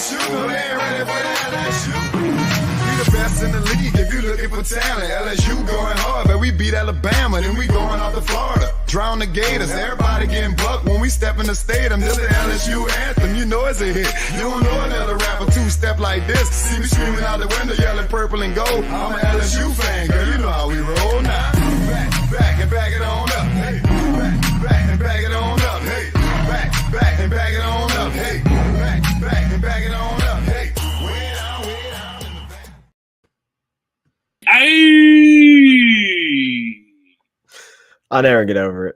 LSU, no, they ain't ready for the LSU. We the best in the league if you looking for talent. LSU going hard, but we beat Alabama, then we going out to Florida. Drown the Gators, everybody getting bucked when we step in the stadium. This the LSU anthem, you know it's a hit. You don't know another rapper two-step like this. See me screaming out the window, yelling purple and gold. I'm an LSU fan, girl, you know how we roll now. Back and back it on up. Hey, back and back it on up. Hey, back and back it on up. Hey, back and back it on up. Hey, way down in the back. Hey! I'll never get over it.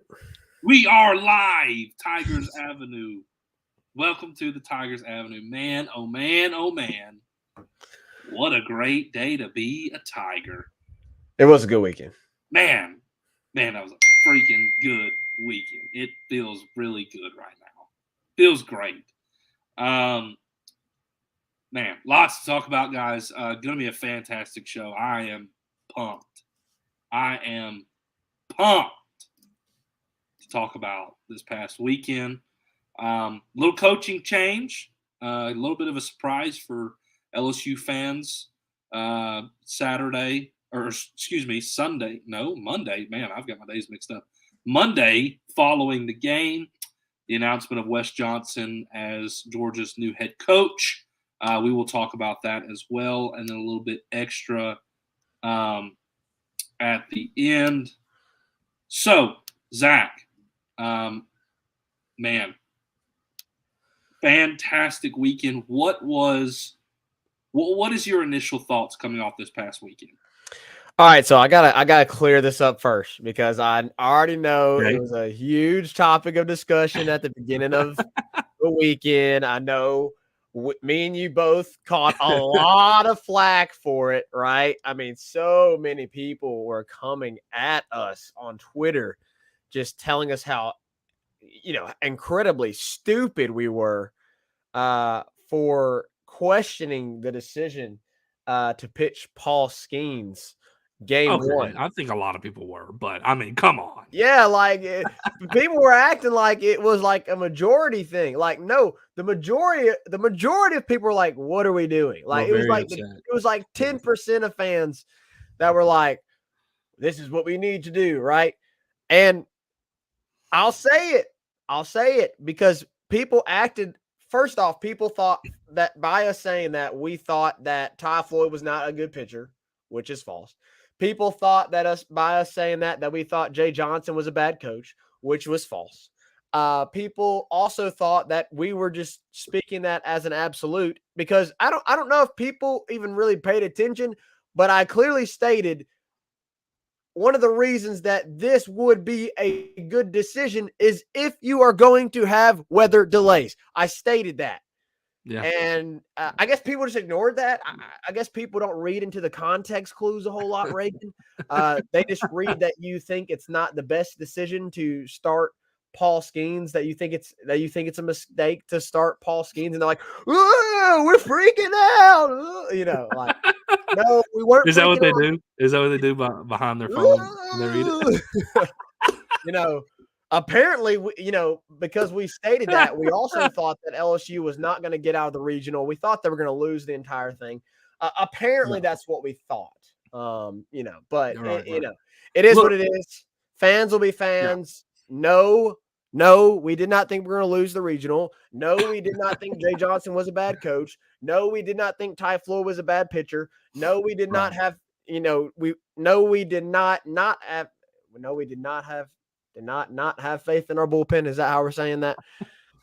We are live, Tigers Avenue. Welcome to the Tigers Avenue. Man, oh man, oh man. What a great day to be a Tiger. It was a good weekend. Man, that was a freaking good weekend. It feels really good right now. Feels great. Man, lots to talk about, guys. Going to be a fantastic show. I am pumped. To talk about this past weekend. Little coaching change. A little bit of a surprise for LSU fans. Sunday. No, Monday. Man, I've got my days mixed up. Monday, following the game, the announcement of Wes Johnson as Georgia's new head coach. We will talk about that as well, and then a little bit extra at the end. So, Zach, man, fantastic weekend. What is your initial thoughts coming off this past weekend? All right, so I gotta clear this up first because I already know It was a huge topic of discussion at the beginning of the weekend. I know me and you both caught a lot of flack for it, right? I mean, so many people were coming at us on Twitter, just telling us how, incredibly stupid we were for questioning the decision to pitch Paul Skeens game one. I think a lot of people were, but I mean, come on. Yeah, people were acting like it was like a majority thing. Like, no, the majority of people were like, "What are we doing?" Like, it was like 10% of fans that were like, "This is what we need to do," right? And I'll say it because people acted. First off, people thought that by us saying that, we thought that Ty Floyd was not a good pitcher, which is false. People thought that by us saying that we thought Jay Johnson was a bad coach, which was false. People also thought that we were just speaking that as an absolute because I don't know if people even really paid attention, but I clearly stated one of the reasons that this would be a good decision is if you are going to have weather delays. I stated that. Yeah. And I guess people just ignored that. I guess people don't read into the context clues a whole lot, Reagan. They just read that you think it's not the best decision to start Paul Skeens, that you think it's a mistake to start Paul Skeens, and they're like, "Ooh, we're freaking out." No, we weren't. Is that what they do? Is that what they do behind their phone? They read it? Apparently, because we stated that, we also thought that LSU was not going to get out of the regional. We thought they were going to lose the entire thing. Apparently, that's what we thought. But it is what it is. Fans will be fans. Yeah. No, we did not think we were going to lose the regional. No, we did not think Jay Johnson was a bad coach. No, we did not think Ty Floyd was a bad pitcher. No, we did not have. We did not have faith in our bullpen. Is that how we're saying that?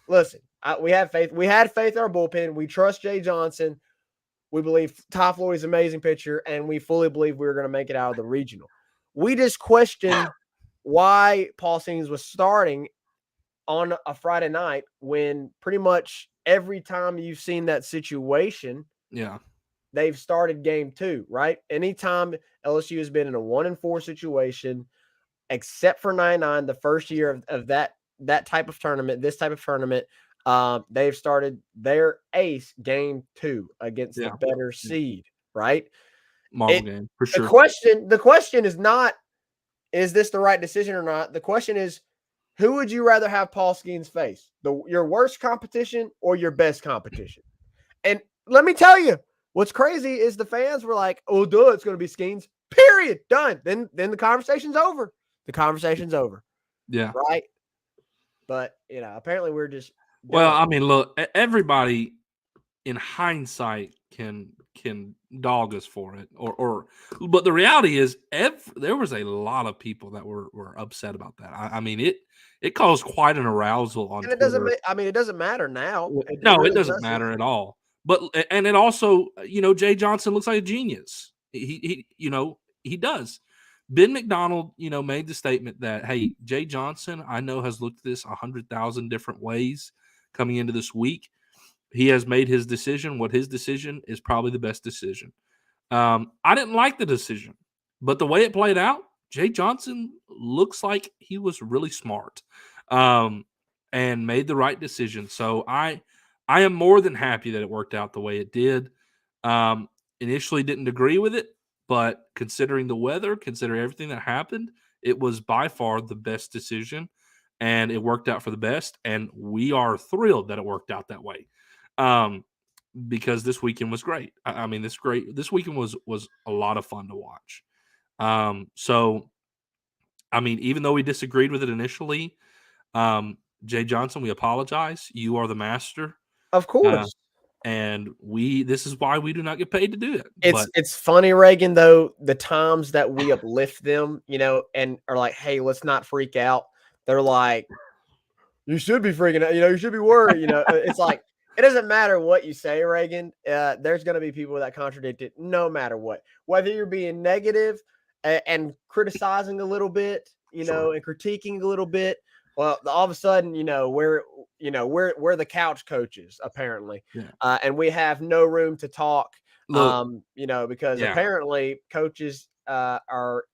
Listen, we have faith. We had faith in our bullpen. We trust Jay Johnson. We believe Ty Floyd is an amazing pitcher, and we fully believe we were going to make it out of the regional. We just questioned why Paul Skeens was starting on a Friday night when pretty much every time you've seen that situation, they've started game two, right? Anytime LSU has been in a 1-4 situation, except for 99, the first year of that type of tournament, this type of tournament, they've started their ace game two against the better seed, right? Marvel game, for sure. The question is not, is this the right decision or not? The question is, who would you rather have Paul Skeens face? Your worst competition or your best competition? And let me tell you, what's crazy is the fans were like, "Oh, duh, it's going to be Skeens." Period. Done. Then the conversation's over. The conversation's over. Yeah. Right. But apparently we're just Well, dumb. I mean, look, everybody in hindsight can dog us for it, but the reality is, there was a lot of people that were upset about that. I mean, it caused quite an arousal on And it doesn't. Twitter. I mean, it doesn't matter now. No, it really doesn't matter at all. But and it also, Jay Johnson looks like a genius. He does. Ben McDonald, made the statement that, hey, Jay Johnson, I know, has looked at this 100,000 different ways coming into this week. He has made his decision. What his decision is probably the best decision. I didn't like the decision, but the way it played out, Jay Johnson looks like he was really smart and made the right decision. So I am more than happy that it worked out the way it did. Initially didn't agree with it, but considering the weather, considering everything that happened, it was by far the best decision, and it worked out for the best. And we are thrilled that it worked out that way. Because this weekend was great. I mean, this weekend was a lot of fun to watch. So, I mean, even though we disagreed with it initially, Jay Johnson, we apologize. You are the master, Of course. and this is why we do not get paid to do it. It's funny, Reagan, though, the times that we uplift them, and are like, "Hey, let's not freak out." They're like, "You should be freaking out. You should be worried." It's like, it doesn't matter what you say, Reagan. There's going to be people that contradict it no matter what. Whether you're being negative and criticizing a little bit, Sure. and critiquing a little bit. Well, all of a sudden, we're the couch coaches apparently, Yeah. and we have no room to talk. Look, Because apparently coaches are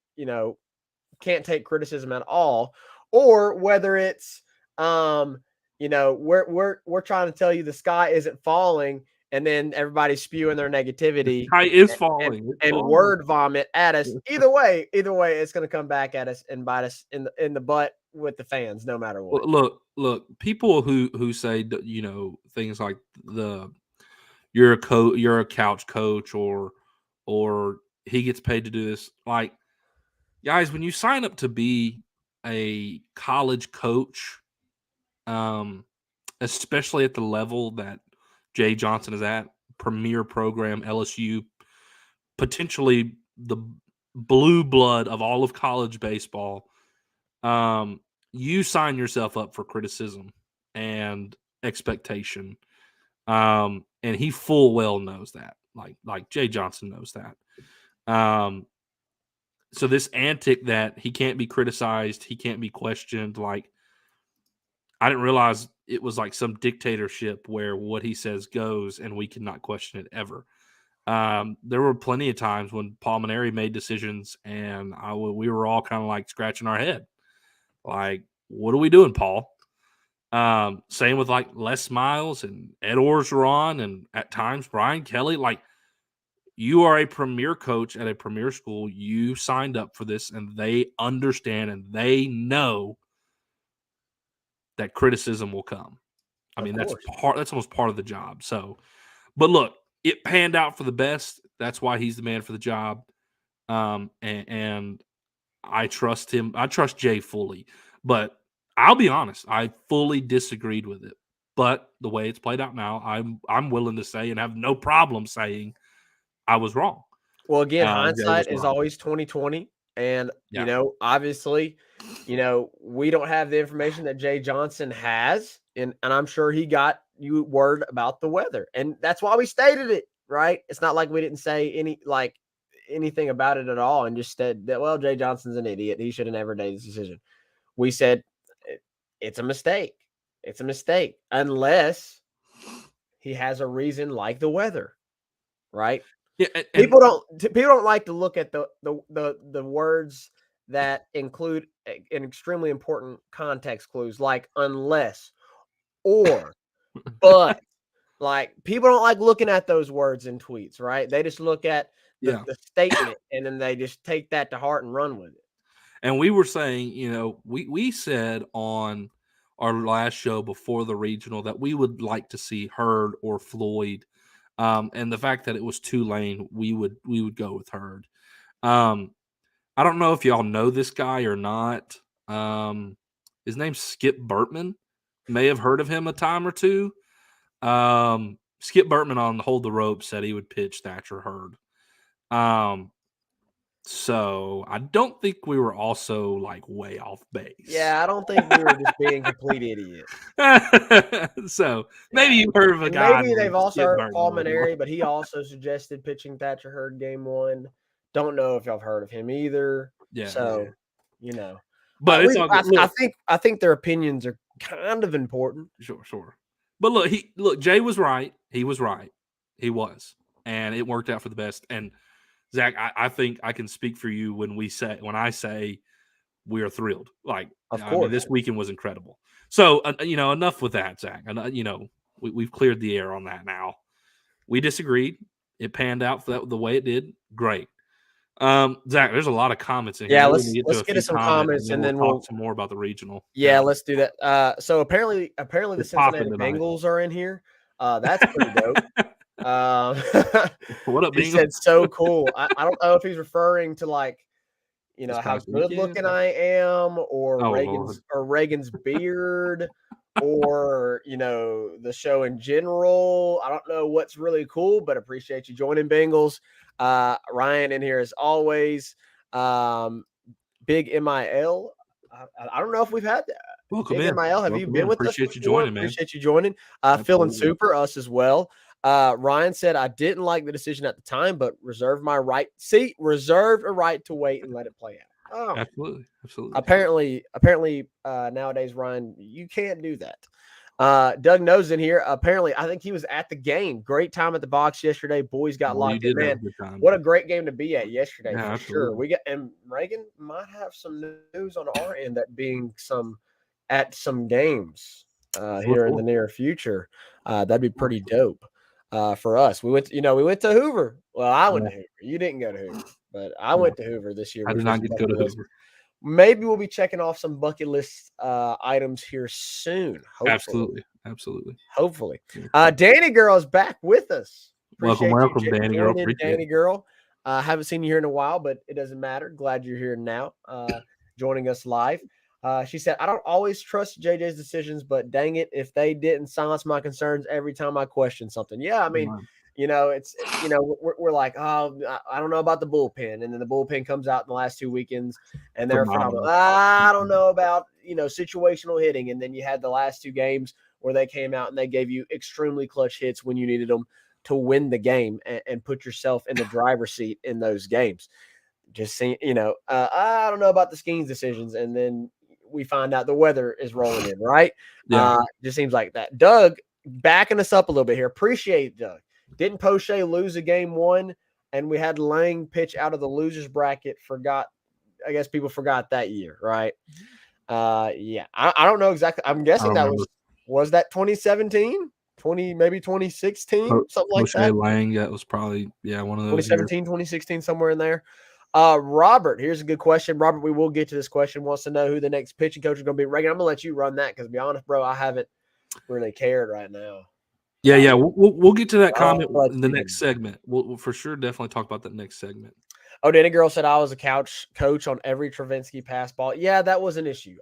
can't take criticism at all, or whether it's we're trying to tell you the sky isn't falling, and then everybody's spewing their negativity. the sky is falling and word vomit at us. Either way, it's going to come back at us and bite us in the butt with the fans, no matter what. Look, people who say things like you're a couch coach, or he gets paid to do this. Like, guys, when you sign up to be a college coach, especially at the level that Jay Johnson is at, premier program, LSU, potentially the blue blood of all of college baseball, you sign yourself up for criticism and expectation. And he full well knows that. Like Jay Johnson knows that. So this antic that he can't be criticized, he can't be questioned, like, I didn't realize it was like some dictatorship where what he says goes and we cannot question it ever. There were plenty of times when Paul Maneri made decisions and we were all kind of like scratching our head. Like, what are we doing, Paul? Same with like Les Miles and Ed Orgeron and at times Brian Kelly. Like, you are a premier coach at a premier school. You signed up for this, and they understand and they know that criticism will come. I mean, that's almost part of the job. So, but look, it panned out for the best. That's why he's the man for the job. And I trust him. I trust Jay fully. But I'll be honest, I fully disagreed with it. But the way it's played out now, I'm willing to say and have no problem saying I was wrong. Well, again, hindsight is always 20/20. And, obviously, we don't have the information that Jay Johnson has. And I'm sure he got you word about the weather. And that's why we stated it, right? It's not like we didn't say anything about it at all and just said that, well, Jay Johnson's an idiot. He should have never made this decision. We said it's a mistake. It's a mistake unless he has a reason like the weather, right? Yeah, people don't like to look at the words that include an extremely important context clues, like unless or but. Like, people don't like looking at those words in tweets, right? They just look at the statement and then they just take that to heart and run with it. And we were saying, we said on our last show before the regional that we would like to see Hurd or Floyd And the fact that it was Tulane, we would go with Hurd. I don't know if y'all know this guy or not. His name's Skip Burtman. May have heard of him a time or two. Skip Burtman on Hold the Rope said he would pitch Thatcher Hurd. So I don't think we were also like way off base. Yeah, I don't think we were just being complete idiots. So maybe you heard of a guy. Maybe they've also heard of Paul Maneri, but he also suggested pitching Thatcher Hurd game 1. Don't know if y'all have heard of him either. Yeah. So, you know. But it's all good. I think their opinions are kind of important. Sure. But look, Jay was right. He was right. He was. And it worked out for the best. And Zach, I think I can speak for you when I say we are thrilled. Like, of course. This weekend was incredible. So, enough with that, Zach. And we've cleared the air on that now. We disagreed. It panned out the way it did. Great. Zach, there's a lot of comments in here. Yeah, let's get to some comments and then we'll talk some more about the regional. Yeah, let's do that. So apparently the Cincinnati Bengals are in here. That's pretty dope. What up, he Bengals? said so cool. I don't know if he's referring to like, how good looking I am, or Reagan's beard, or the show in general. I don't know what's really cool, but appreciate you joining, Bengals. Ryan in here as always. Big MIL. I don't know if we've had that. Welcome Big in. MIL. Have you been with us? Appreciate you joining, man. Appreciate you joining. Feeling super, us as well. Ryan said, I didn't like the decision at the time, but reserved a right to wait and let it play out. Oh, absolutely. Apparently, nowadays, Ryan, you can't do that. Doug knows in here. Apparently, I think he was at the game. Great time at the box yesterday. Boys got locked in. Man, what a great game to be at yesterday, for sure. And Reagan might have some news on our end that being some games here in the near future. That'd be pretty dope. For us, we went to Hoover. Well, I went to Hoover. You didn't go to Hoover, but I went to Hoover this year. I did not get to go to Hoover. Maybe we'll be checking off some bucket list items here soon. Hopefully. Absolutely. Hopefully. Danny Girl is back with us. Welcome, Danny Girl. Danny Girl. Haven't seen you here in a while, but it doesn't matter. Glad you're here now, joining us live. She said, I don't always trust JJ's decisions, but dang it, if they didn't silence my concerns every time I question something. Yeah, I mean, we're like, oh, I don't know about the bullpen. And then the bullpen comes out in the last 2 weekends and they're phenomenal. I don't know about, situational hitting. And then you had the last 2 games where they came out and they gave you extremely clutch hits when you needed them to win the game and put yourself in the driver's seat in those games. Just seeing, I don't know about the Skeens decisions. And then we find out the weather is rolling in, right? Yeah. Just seems like that. Doug, backing us up a little bit here. Appreciate it, Doug. Didn't Poche lose a game 1, and we had Lang pitch out of the losers bracket. I guess people forgot that year, right? Yeah. I don't know exactly. I'm guessing that was that 2017? 2016, something like that. Lang, that was probably one of those 2017, years. 2016, somewhere in there. Robert, here's a good question. Robert, we will get to this question. Wants to know who the next pitching coach is going to be. Reagan, I'm going to let you run that because, to be honest, bro, I haven't really cared right now. Yeah. We'll get to that comment in the next segment. We'll for sure definitely talk about that next segment. Oh, Danny Girl said I was a couch coach on every Travinsky pass ball. Yeah, that was an issue.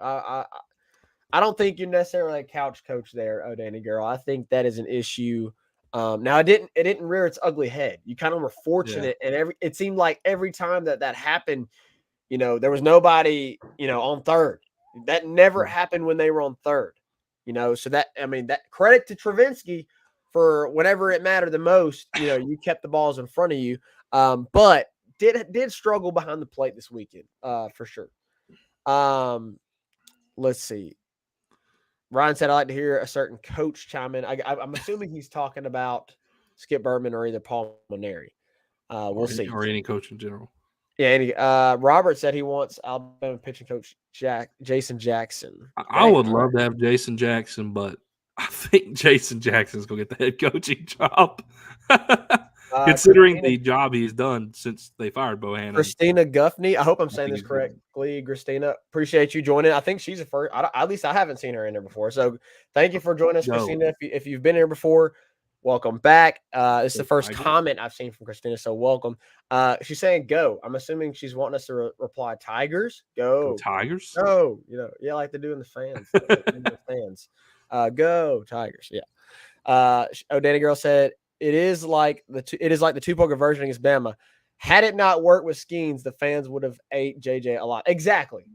I don't think you're necessarily a couch coach there, oh, Danny Girl. I think that is an issue. Now it didn't rear its ugly head. You kind of were fortunate, and it seemed like every time that happened, there was nobody, on third. That never happened when they were on third. So that credit to Travinsky for whenever it mattered the most. You kept the balls in front of you, but did struggle behind the plate this weekend, for sure. Let's see. Ryan said, I'd like to hear a certain coach chime in. I'm assuming he's talking about Skip Berman or either Paul Maneri. We'll see. Or any coach in general. Yeah. Robert said he wants Alabama pitching coach Jason Jackson. I would love to have Jason Jackson, but I think Jason Jackson's going to get the head coaching job. Considering the job he's done since they fired Bohannon. Christina Guffney. I hope I'm saying this correctly. Christina, appreciate you joining. I think she's a first. At least I haven't seen her in there before. So thank you for joining us, Christina. If you've been here before, welcome back. This is the first comment I've seen from Christina, so welcome. She's saying go. I'm assuming she's wanting us to reply Tigers. Go Tigers. Go. Like they do in the fans. Go Tigers. Yeah. Danny Girl said it is like the 2-point conversion against Bama. Had it not worked with Skeens, the fans would have ate JJ a lot. Exactly.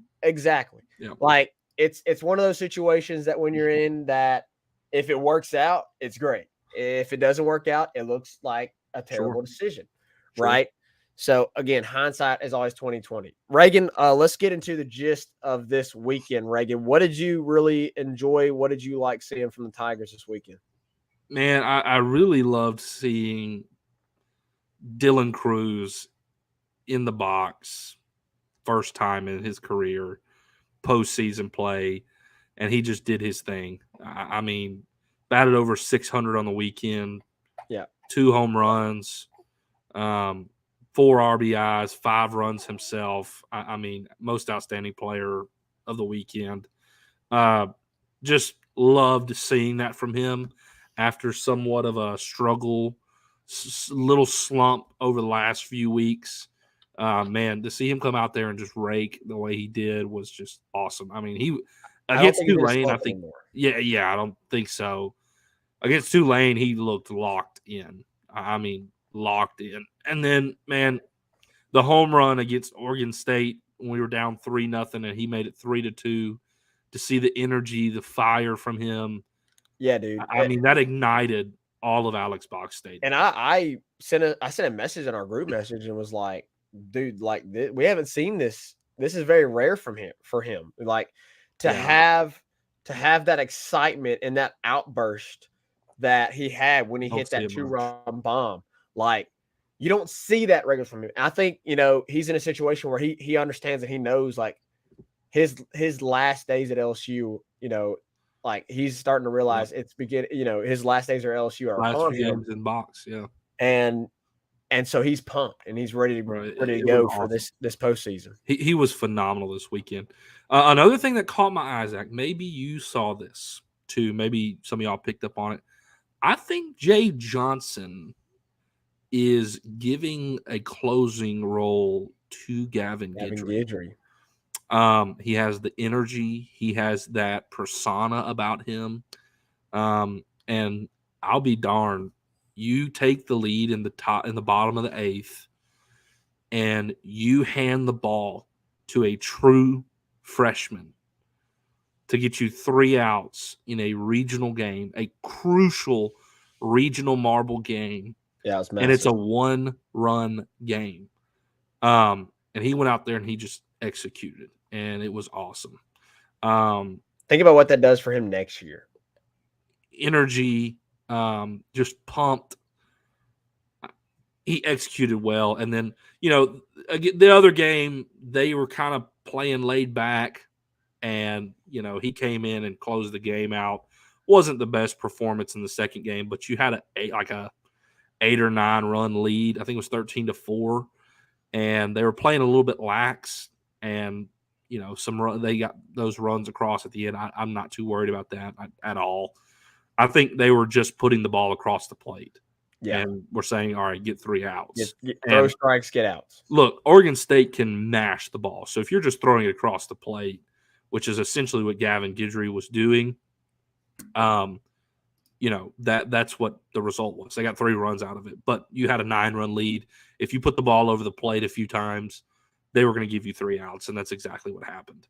Yeah. Like it's one of those situations that when you're in that, if it works out, it's great. If it doesn't work out, it looks like a terrible decision, right? So again, hindsight is always 20/20. Reagan, let's get into the gist of this weekend. Reagan, what did you really enjoy? What did you like seeing from the Tigers this weekend? Man, I really loved seeing Dylan Cruz in the box, first time in his career, postseason play, and he just did his thing. I mean, batted over 600 on the weekend. Yeah, 2 home runs, 4 RBIs, 5 runs himself. I mean, most outstanding player of the weekend. Just loved seeing that from him after somewhat of a struggle, little slump over the last few weeks. Man, to see him come out there and just rake the way he did was just awesome. I mean, he against Tulane, I think. Yeah, I don't think so. Against Tulane, he looked locked in. I mean, locked in. And then, man, the home run against Oregon State when we were down 3-0, and he made it 3-2. To see the energy, the fire from him. Yeah, dude. I mean, that ignited all of Alex Box Stadium. And I sent a message in our group message and was like, dude, like we haven't seen this. This is very rare for him. Like to have that excitement and that outburst that he had when he hit that 2-run bomb. Like you don't see that regularly from him. I think, he's in a situation where he understands and he knows like his last days at LSU, like he's starting to realize it's his last days at LSU are upon him. Games in box, yeah. And so he's pumped and he's ready to go for this postseason. He was phenomenal this weekend. Another thing that caught my eye, Zach, maybe you saw this too. Maybe some of y'all picked up on it. I think Jay Johnson is giving a closing role to Gavin Guidry. He has the energy. He has that persona about him. And I'll be darned, you take the lead in the bottom of the 8th, and you hand the ball to a true freshman to get you 3 outs in a regional game, a crucial regional marble game. Yeah, it's massive. And it's a 1-run game. And he went out there and he just executed, and it was awesome. Think about what that does for him next year. Energy, just pumped. He executed well. And then, the other game, they were kind of playing laid back, and, he came in and closed the game out. Wasn't the best performance in the second game, but you had a 8 or 9 run lead. I think it was 13-4, and they were playing a little bit lax, and they got those runs across at the end. I'm not too worried about that at all. I think they were just putting the ball across the plate. Yeah. And we're saying, all right, get 3 outs. Throw strikes, get outs. Look, Oregon State can mash the ball. So if you're just throwing it across the plate, which is essentially what Gavin Guidry was doing, that's what the result was. They got 3 runs out of it, but you had a 9-run lead. If you put the ball over the plate a few times, they were going to give you 3 outs, and that's exactly what happened.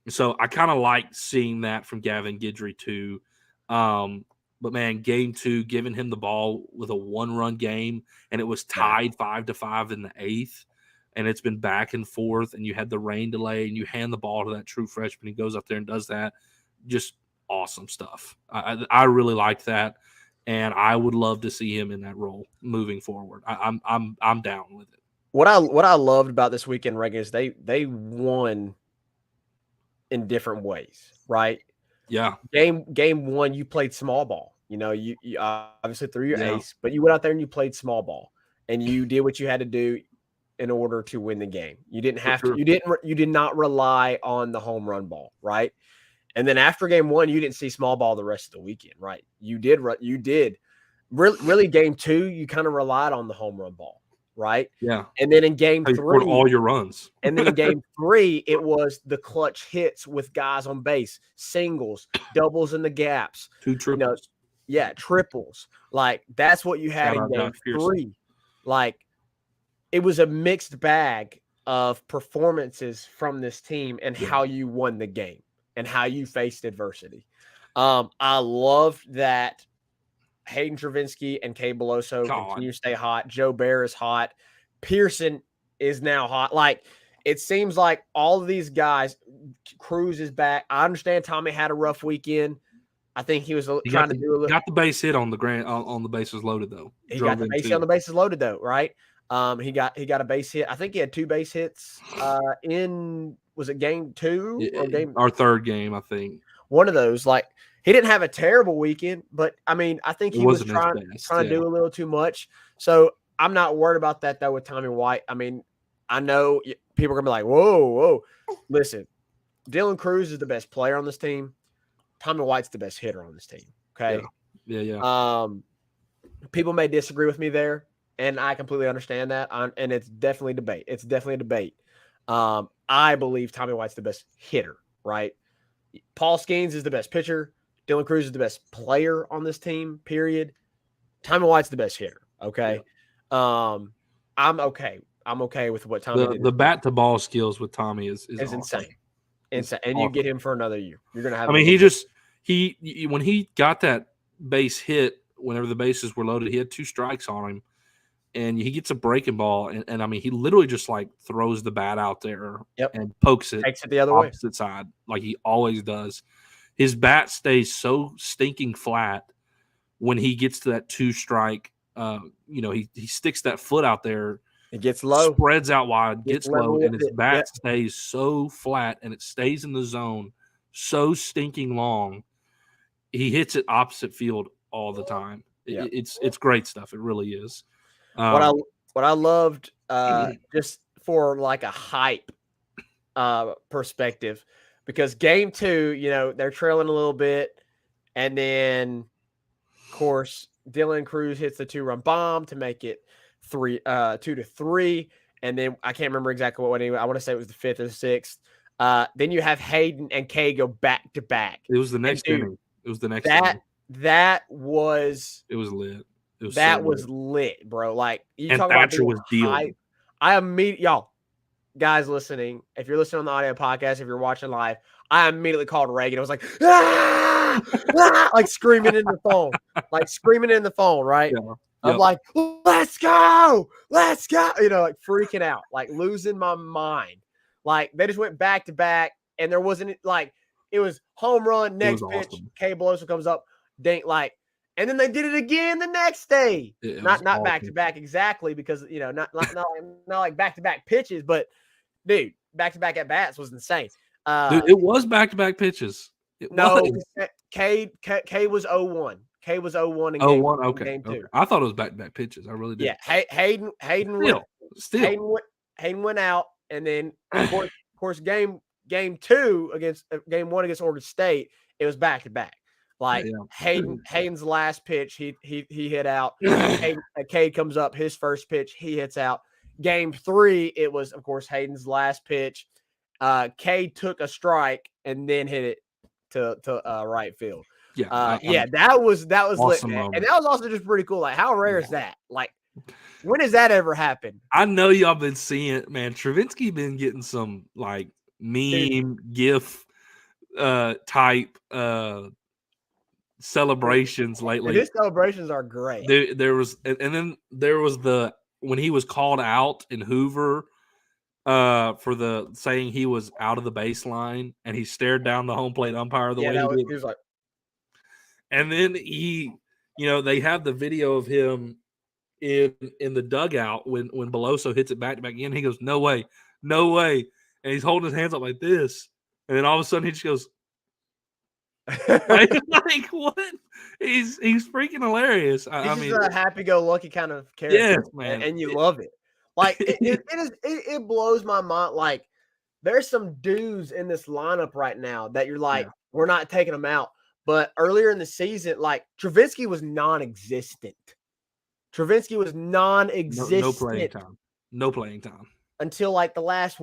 So I kind of like seeing that from Gavin Guidry too. But man, game 2, giving him the ball with a 1-run game, and it was tied 5-5 in the 8th, and it's been back and forth, and you had the rain delay, and you hand the ball to that true freshman. He goes up there and does that. Just awesome stuff. I really like that, and I would love to see him in that role moving forward. I'm down with it. What I loved about this weekend, Reagan, is they won in different ways, right? Yeah. Game 1, you played small ball. You obviously threw your ace, but you went out there and you played small ball, and you did what you had to do in order to win the game. You didn't have to. You did not rely on the home run ball, right? And then after game 1, you didn't see small ball the rest of the weekend, right? You did. Really, game 2, you kind of relied on the home run ball, right? Yeah. And then in game 3, all your runs. And then in game 3, it was the clutch hits with guys on base, singles, doubles in the gaps, 2 triples. Triples. Like that's what you had in game 3. Like it was a mixed bag of performances from this team and how you won the game and how you faced adversity. I loved that Hayden Travinski and Kay Beloso continue to stay hot. Joe Bear is hot. Pearson is now hot. Like it seems like all of these guys, Cruz is back. I understand Tommy had a rough weekend. I think he was trying to do a little. Got the base hit on the bases loaded though. He got the base hit on the bases loaded though, right? He got a base hit. I think he had 2 base hits was it game 2 or our third game, I think. One of those. Like he didn't have a terrible weekend, but I mean, I think he was trying to do a little too much. So I'm not worried about that though with Tommy White. I mean, I know people are gonna be like, whoa. Listen, Dylan Cruz is the best player on this team. Tommy White's the best hitter on this team. Okay. Yeah. People may disagree with me there, and I completely understand that. And it's definitely debate. It's definitely a debate. I believe Tommy White's the best hitter, right? Paul Skeens is the best pitcher. Dylan Cruz is the best player on this team, period. Tommy White's the best hitter. Okay. Yeah. I'm okay. I'm okay with what Tommy did. The bat to ball skills with Tommy is awesome. Insane. Insane. And you get him for another year. You're gonna have when he got that base hit, whenever the bases were loaded, he had 2 strikes on him. And he gets a breaking ball, and I mean, he literally just like throws the bat out there and pokes it, takes it the other opposite side, like he always does. His bat stays so stinking flat when he gets to that 2 strike. He sticks that foot out there. It gets low, spreads out wide, gets low, and his bat stays so flat, and it stays in the zone so stinking long. He hits it opposite field all the time. Yeah. It's great stuff. It really is. What I loved, just for like a hype perspective, because game 2, they're trailing a little bit, and then of course Dylan Cruz hits the 2-run bomb to make it 2-3, and then I can't remember exactly what anyway. I want to say it was the 5th or the 6th. Then you have Hayden and Kay go back to back. It was the next inning. It was the next inning. That was. It was lit. Was lit, bro. Like you talk Thatcher about was dealing. I immediately, y'all guys listening, if you're listening on the audio podcast, if you're watching live, I immediately called Reagan. I was like, like screaming in the phone, right? Yeah. I'm like, let's go, like freaking out, like losing my mind. Like they just went back to back, and there wasn't like it was home run, next pitch, awesome. Kay Beloso comes up, dink, like. And then they did it again the next day. Not back to back exactly, because not like back to back pitches, but dude, back to back at bats was insane. Dude, it was back to back pitches. K was 0-1. K was 0-1 in game 2. I thought it was back to back pitches. I really did. Yeah, Hayden went out, and then of course game 2 against game 1 against Oregon State, it was back to back. Like Hayden's last pitch, he hit out. Cade comes up, his first pitch, he hits out. Game 3, it was of course Hayden's last pitch. Cade took a strike and then hit it to right field. That was awesome lit, man. And that was also just pretty cool. Like, how rare is that? Like, when does that ever happen? I know y'all been seeing it, man. Travinski been getting some like meme GIF type celebrations lately. His celebrations are great. There was when he was called out in Hoover for the saying he was out of the baseline, and he stared down the home plate umpire the way he was like. And then they have the video of him in the dugout when Beloso hits it back to back again. He goes, no way, and he's holding his hands up like this, and then all of a sudden he just goes. like what? He's freaking hilarious. I mean, a happy-go-lucky kind of character, yes, man, and you love it. Like it blows my mind. Like there's some dudes in this lineup right now that you're like, we're not taking them out. But earlier in the season, like Travinsky was non-existent. Travinsky was non-existent. No playing time. No playing time. Until like the last,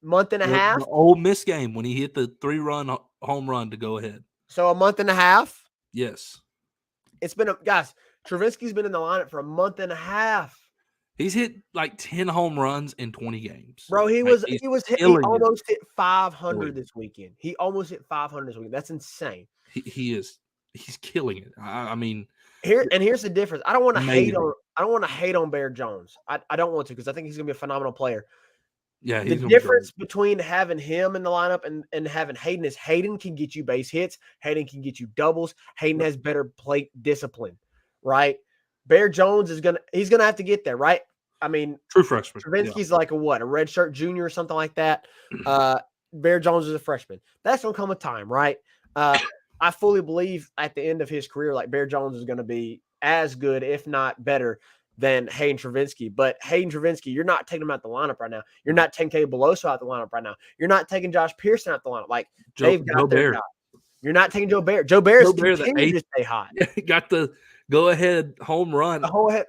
month and a half? The Ole Miss game when he hit the 3-run home run to go ahead. So a month and a half? Yes. It's been guys, Travinsky's been in the lineup for a month and a half. He's hit like 10 home runs in 20 games. Bro, he almost hit 500 this weekend. He almost hit 500 this weekend. That's insane. He's killing it. I mean, here's the difference. I don't want to hate on Bear Jones. I don't want to, because I think he's gonna be a phenomenal player. Yeah, the difference between having him in the lineup and having Hayden is Hayden can get you base hits. Hayden can get you doubles. Hayden has better plate discipline, right? Bear Jones he's gonna have to get there, right? I mean, true freshman. Travinsky's like a redshirt junior or something like that. Bear Jones is a freshman. That's gonna come with time, right? I fully believe at the end of his career, like Bear Jones is gonna be as good, if not better, than Hayden Travinsky. But Hayden Travinsky, you're not taking him out the lineup right now. You're not taking K. Beloso out the lineup right now. You're not taking Josh Pearson out the lineup. Like they've got their guy. You're not taking Joe Bear. Joe Bear is continuing to stay hot. Got the go-ahead home run.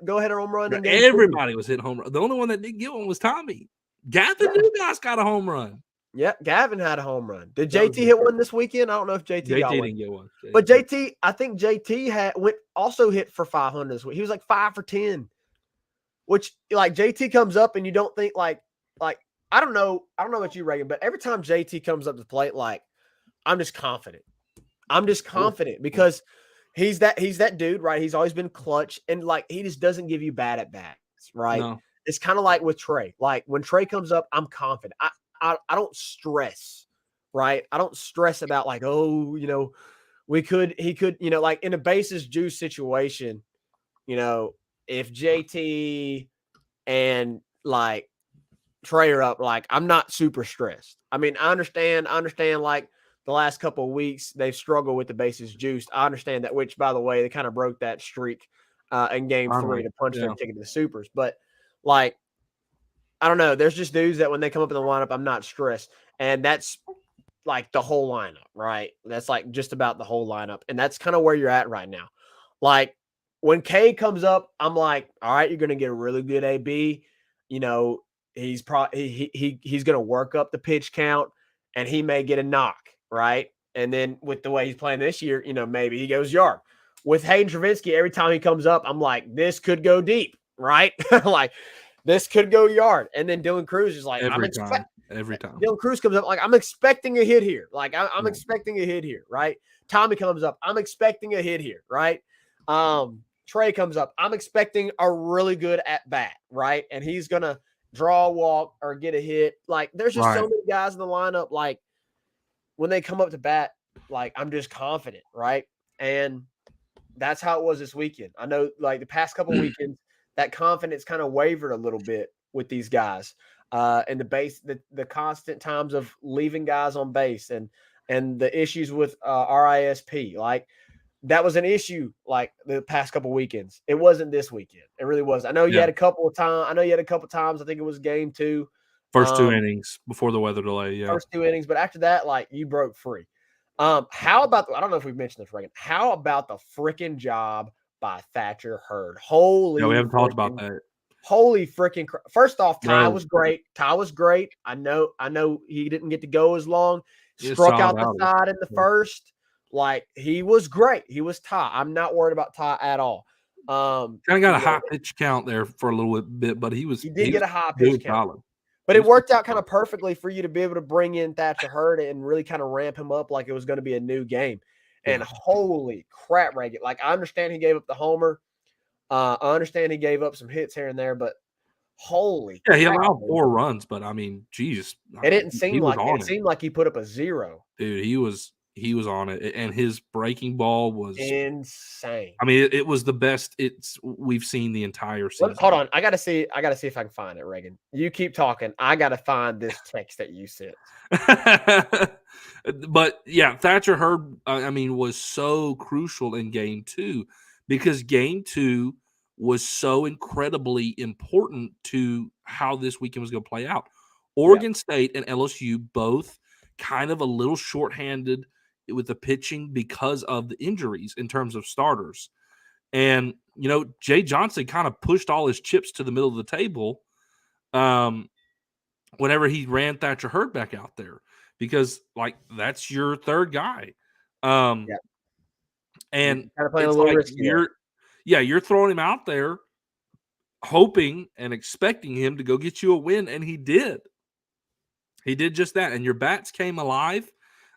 Go-ahead home run. Everybody was hitting home run. The only one that didn't get one was Tommy. Gavin Newhouse got a home run. Yeah, Gavin had a home run. Did JT hit one this weekend? I don't know if JT got one. Didn't get one. But JT, I think JT also hit for 500 this week. He was like 5 for 10. Which, like, JT comes up and you don't think like I don't know about you, Reagan, but every time JT comes up to the plate, like, I'm just confident. Because he's that dude, right? He's always been clutch, and like he just doesn't give you bad at bats, right? No. It's kind of like with Trey. Like when Trey comes up, I'm confident. I don't stress, right? I don't stress about like, oh, he could, like in a bases juice situation, if JT and like Trey are up, like I'm not super stressed. I mean, I understand like the last couple of weeks they've struggled with the bases juiced. I understand that, which by the way, they kind of broke that streak in game 3 to punch their ticket to the Supers. But like, I don't know. There's just dudes that when they come up in the lineup, I'm not stressed. And that's like the whole lineup, right? That's like just about the whole lineup. And that's kind of where you're at right now. Like when K comes up, I'm like, all right, you're going to get a really good AB. He's probably he's going to work up the pitch count and he may get a knock, right? And then with the way he's playing this year, maybe he goes yard. With Hayden Travinsky, every time he comes up, I'm like, this could go deep, right? Like, this could go yard. And then Dylan Cruz is like, every time. Dylan Cruz comes up, like, I'm expecting a hit here. Like, I'm expecting a hit here, right? Tommy comes up, I'm expecting a hit here, right? Trey comes up, I'm expecting a really good at bat, right? And he's going to draw a walk or get a hit. Like, there's just so many guys in the lineup, like, when they come up to bat, like, I'm just confident, right? And that's how it was this weekend. I know, like, the past couple of weekends, that confidence kind of wavered a little bit with these guys. And the constant times of leaving guys on base and the issues with RISP. Like, that was an issue, like, the past couple of weekends. It wasn't this weekend. It really was. I know you had a couple of times. I think it was game 2. First 2 innings before the weather delay, yeah. First 2 innings, but after that, like, you broke free. How about I don't know if we've mentioned this, Reagan. How about the freaking job by Thatcher Hurd? Holy, we haven't talked about that. Holy freaking! First off, Ty was great. I know he didn't get to go as long. Struck out the side in the first. Like, he was great. He was Ty. I'm not worried about Ty at all. Kind of got a high pitch count there for a little bit, but he did get a high pitch count. But it worked out kind of perfectly for you to be able to bring in Thatcher Hurd and really kind of ramp him up like it was going to be a new game. And holy crap, Reagan. Like, I understand he gave up the homer. I understand he gave up some hits here and there, but holy crap. He allowed 4 runs, but I mean, geez. It didn't seem like it. It seemed like he put up a 0. Dude, he was on it, and his breaking ball was insane. I mean, it was the best we've seen the entire season. Hold on, I gotta see if I can find it, Reagan. You keep talking. I gotta find this text that you sent. But yeah, Thatcher Hurd, I mean, was so crucial in game 2 because game 2 was so incredibly important to how this weekend was going to play out. Oregon State and LSU both kind of a little shorthanded with the pitching because of the injuries in terms of starters. And, Jay Johnson kind of pushed all his chips to the middle of the table whenever he ran Thatcher Hurd back out there because, that's your third guy. And it's like you're throwing him out there hoping and expecting him to go get you a win, and he did. He did just that, and your bats came alive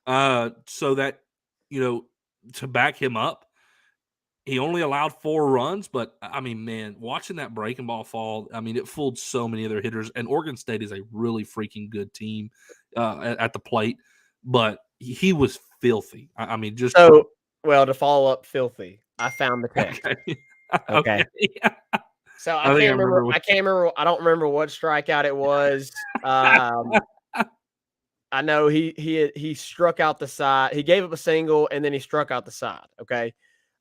so that, to back him up. He only allowed 4 runs, but, man, watching that breaking ball fall, it fooled so many other hitters, and Oregon State is a really freaking good team at the plate, but he was filthy. To follow up filthy, I found the text. Okay. So I can't remember. I don't remember what strikeout it was. I know he struck out the side. He gave up a single, and then he struck out the side. Okay.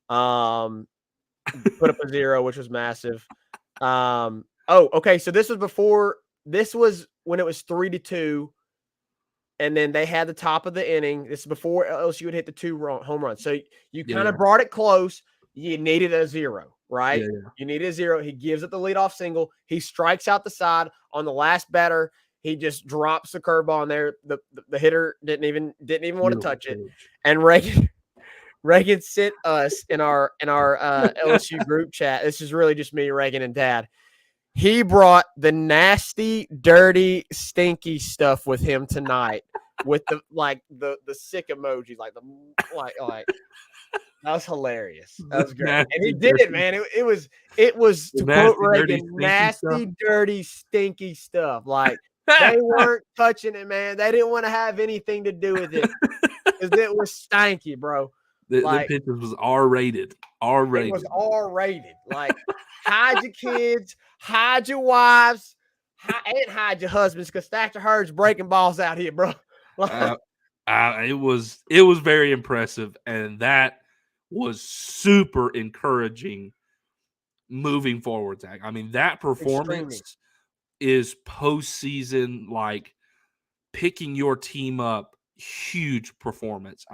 Put up a 0, which was massive. Okay. So this was when it was 3-2, and then they had the top of the inning. This is before LSU had hit the 2 home runs. So you kind of brought it close. You needed a 0, right? Yeah. You needed a 0. He gives it the leadoff single. He strikes out the side on the last batter. He just drops the curveball in there. The hitter didn't even want to touch it. And Reagan sent us in our LSU group chat. This is really just me, Reagan, and Dad. He brought the nasty, dirty, stinky stuff with him tonight, with the sick emojis, like that was hilarious. That was great, and he did it, man. It was to quote Reagan, nasty, dirty, stinky stuff. Like they weren't touching it, man. They didn't want to have anything to do with it because it was stanky, bro. The picture was R-rated. R-rated. It was R-rated. Like, hide your kids, hide your wives, and hide your husbands, because Thatcher Hurd's breaking balls out here, bro. It was very impressive, and that was super encouraging moving forward, Zach. That performance is postseason, like picking your team up, huge performance.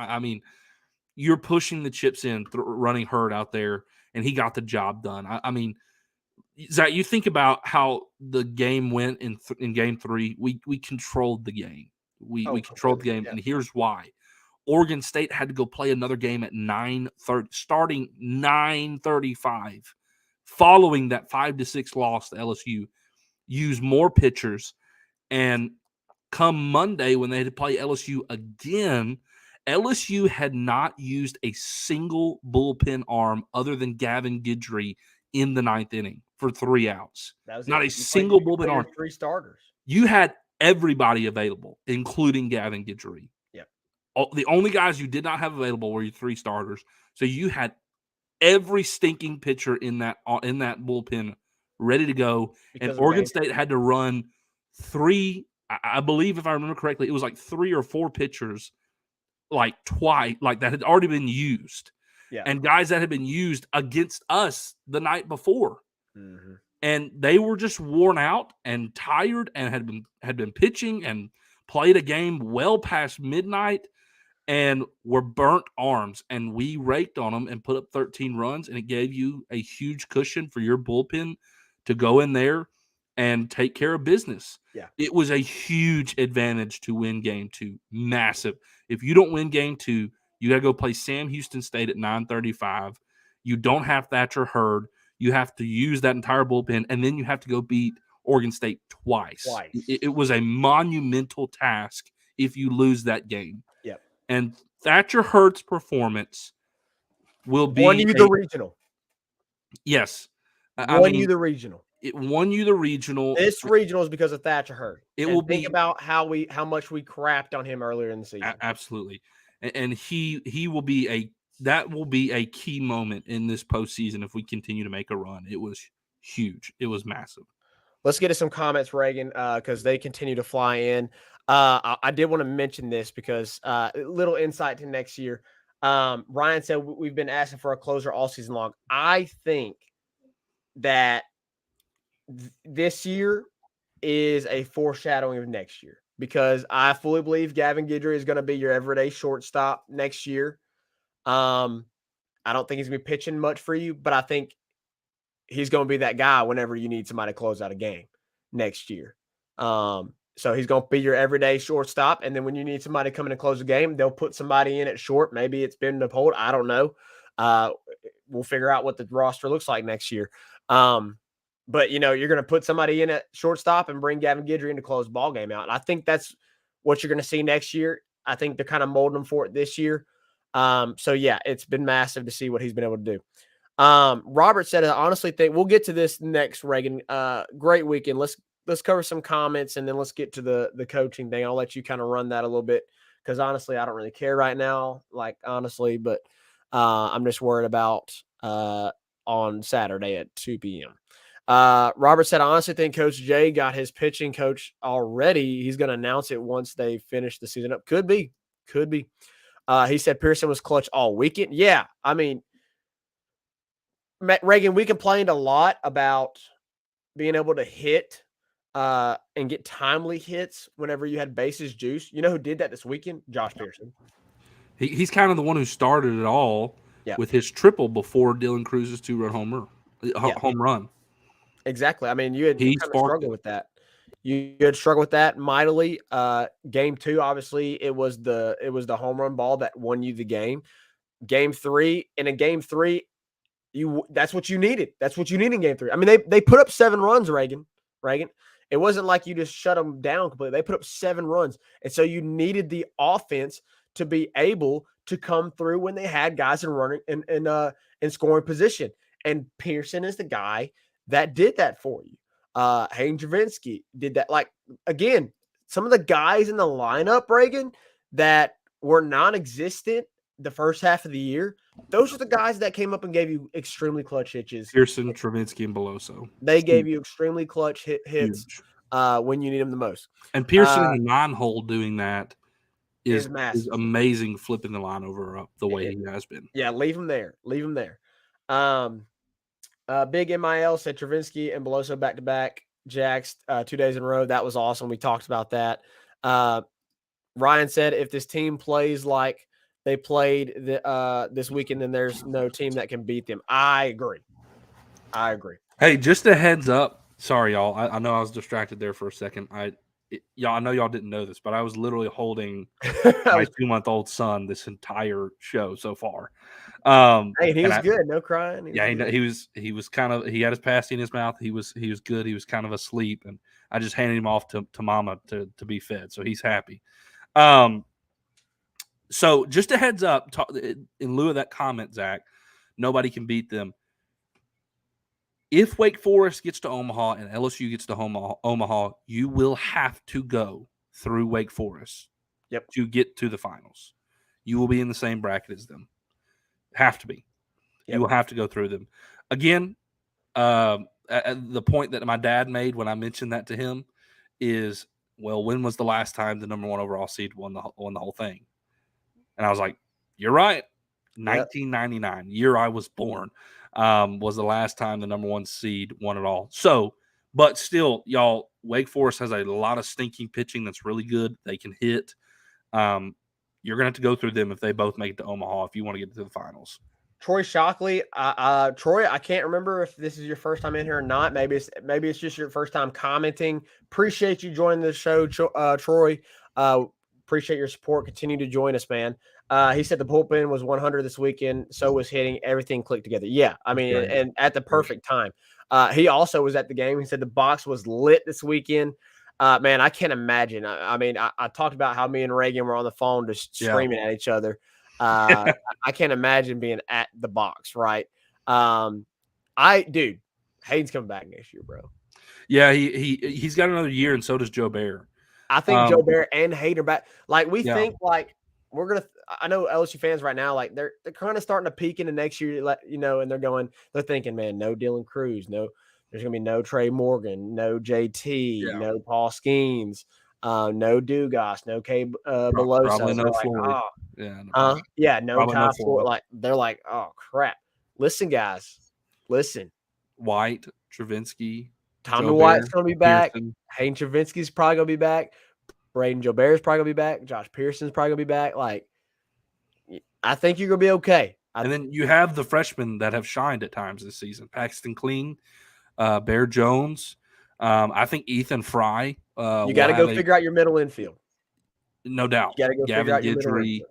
You're pushing the chips in, running Hurd out there, and he got the job done. Zach, you think about how the game went in Game 3. We controlled the game. We controlled the game, and here's why. Oregon State had to go play another game at 9:30, starting 9:35, following that 5-6 loss to LSU. Use more pitchers, and come Monday when they had to play LSU again, LSU had not used a single bullpen arm other than Gavin Guidry in the 9th inning for 3 outs. Not a single bullpen arm. 3 starters. You had everybody available, including Gavin Guidry. Yeah. The only guys you did not have available were your 3 starters. So you had every stinking pitcher in that bullpen ready to go. And Oregon State had to run 3, I believe, if I remember correctly, it was like 3 or 4 pitchers twice, that had already been used. Yeah. And guys that had been used against us the night before. Mm-hmm. And they were just worn out and tired and had been pitching and played a game well past midnight and were burnt arms. And we raked on them and put up 13 runs, and it gave you a huge cushion for your bullpen to go in there and take care of business. Yeah. It was a huge advantage to win Game 2. Massive. If you don't win Game 2, you got to go play Sam Houston State at 9:35. You don't have Thatcher Hurd. You have to use that entire bullpen, and then you have to go beat Oregon State twice. It was a monumental task if you lose that game. Yep. And Thatcher Hurd's performance will be won you the regional. Yes. Won you the regional. It won you the regional. This regional is because of Thatcher Hurd. Think about how much we crapped on him earlier in the season. Absolutely. And he will be a key moment in this postseason if we continue to make a run. It was huge. It was massive. Let's get to some comments, Reagan, because they continue to fly in. I did want to mention this because a little insight to next year. Ryan said we've been asking for a closer all season long. I think that this year is a foreshadowing of next year, because I fully believe Gavin Guidry is going to be your everyday shortstop next year. I don't think he's going to be pitching much for you, but I think he's going to be that guy whenever you need somebody to close out a game next year. So he's going to be your everyday shortstop. And then when you need somebody to come in and close a game, they'll put somebody in at short. Maybe it's Ben DePolt. I don't know. We'll figure out what the roster looks like next year. But, you're going to put somebody in at shortstop and bring Gavin Guidry in to close the ball game out. And I think that's what you're going to see next year. I think they're kind of molding him for it this year. So, yeah, it's been massive to see what he's been able to do. Robert said, I honestly think we'll get to this next, Reagan. Great weekend. Let's cover some comments, and then let's get to the coaching thing. I'll let you kind of run that a little bit, because honestly, I don't really care right now, but I'm just worried about on Saturday at 2 p.m. Robert said, I honestly think Coach Jay got his pitching coach already. He's going to announce it once they finish the season up. Could be. He said Pearson was clutch all weekend. Yeah, I mean, Reagan, we complained a lot about being able to hit and get timely hits whenever you had bases juice. You know who did that this weekend? Josh Pearson. He's kind of the one who started it all with his triple before Dylan Cruz's 2-run home run. Exactly. I mean, you kind of struggled with that. You had struggled with that mightily. Game 2, obviously, it was the home run ball that won you the game. Game 3, in Game 3, that's what you needed. That's what you need in Game 3. I mean, they put up 7 runs, Reagan. It wasn't like you just shut them down completely. They put up 7 runs. And so you needed the offense to be able to come through when they had guys in running in scoring position. And Pearson is the guy that did that for you. Hayden Travinsky did that. Like, again, some of the guys in the lineup, Reagan, that were non-existent the first half of the year, those are the guys that came up and gave you extremely clutch hits. Pearson, Travinsky, and Beloso. They gave you extremely clutch hits when you need them the most. And Pearson in the 9-hole doing that is amazing, flipping the line over up the way he has been. Yeah, leave him there. Big MIL said Travinsky and Beloso back-to-back jacks 2 days in a row. That was awesome. We talked about that. Ryan said if this team plays like they played this weekend, then there's no team that can beat them. I agree. Hey, just a heads up. Sorry, y'all. I know I was distracted there for a second. I know y'all didn't know this, but I was literally holding my 2-month-old son this entire show so far. Hey, he was good. No crying. He was kind of, he had his pasty in his mouth. He was good. He was kind of asleep, and I just handed him off to mama to be fed. So he's happy. So just a heads up, in lieu of that comment, Zach, nobody can beat them. If Wake Forest gets to Omaha and LSU gets to Omaha, you will have to go through Wake Forest to get to the finals. You will be in the same bracket as them. Have to be. Yep. You will have to go through them. Again, the point that my dad made when I mentioned that to him is, well, when was the last time the number 1 overall seed won the whole thing? And I was like, you're right. 1999, year I was born, was the last time the number 1 seed won it all. So, but still, y'all, Wake Forest has a lot of stinking pitching that's really good. They can hit. You're going to have to go through them if they both make it to Omaha if you want to get to the finals. Troy Shockley, Troy, I can't remember if this is your first time in here or not. Maybe it's just your first time commenting. Appreciate you joining the show, Troy. Appreciate your support. Continue to join us, man. He said the bullpen was 100 this weekend. So was hitting. Everything clicked together. Yeah, I mean, and at the perfect time. He also was at the game. He said the box was lit this weekend. Man, I can't imagine. I talked about how me and Reagan were on the phone just screaming at each other. I can't imagine being at the box, right? Hayden's coming back next year, bro. Yeah, he's got another year, and so does Joe Bear. I think Joe Bear and Hayden are back. Like, we think, like, we're going to – I know LSU fans right now, like, they're kind of starting to peak into next year, and they're thinking, man, no Dylan Cruz, there's going to be no Trey Morgan, no JT, no Paul Skeens, no Dugas, no K. Beloso. Probably no Floyd. No Ty Floyd. Like, they're like, oh, crap. Listen, guys. Listen. White, Travinsky, Tommy White's going to be back. Hayden Travinsky's probably going to be back. Braden Jobert's probably going to be back. Josh Pearson's probably going to be back. Like, I think you're going to be okay. And then you have the freshmen that have shined at times this season. Paxton Clean, Bear Jones. I think Ethan Fry. You got to go figure out your middle infield. No doubt. You got to go figure out your middle infield.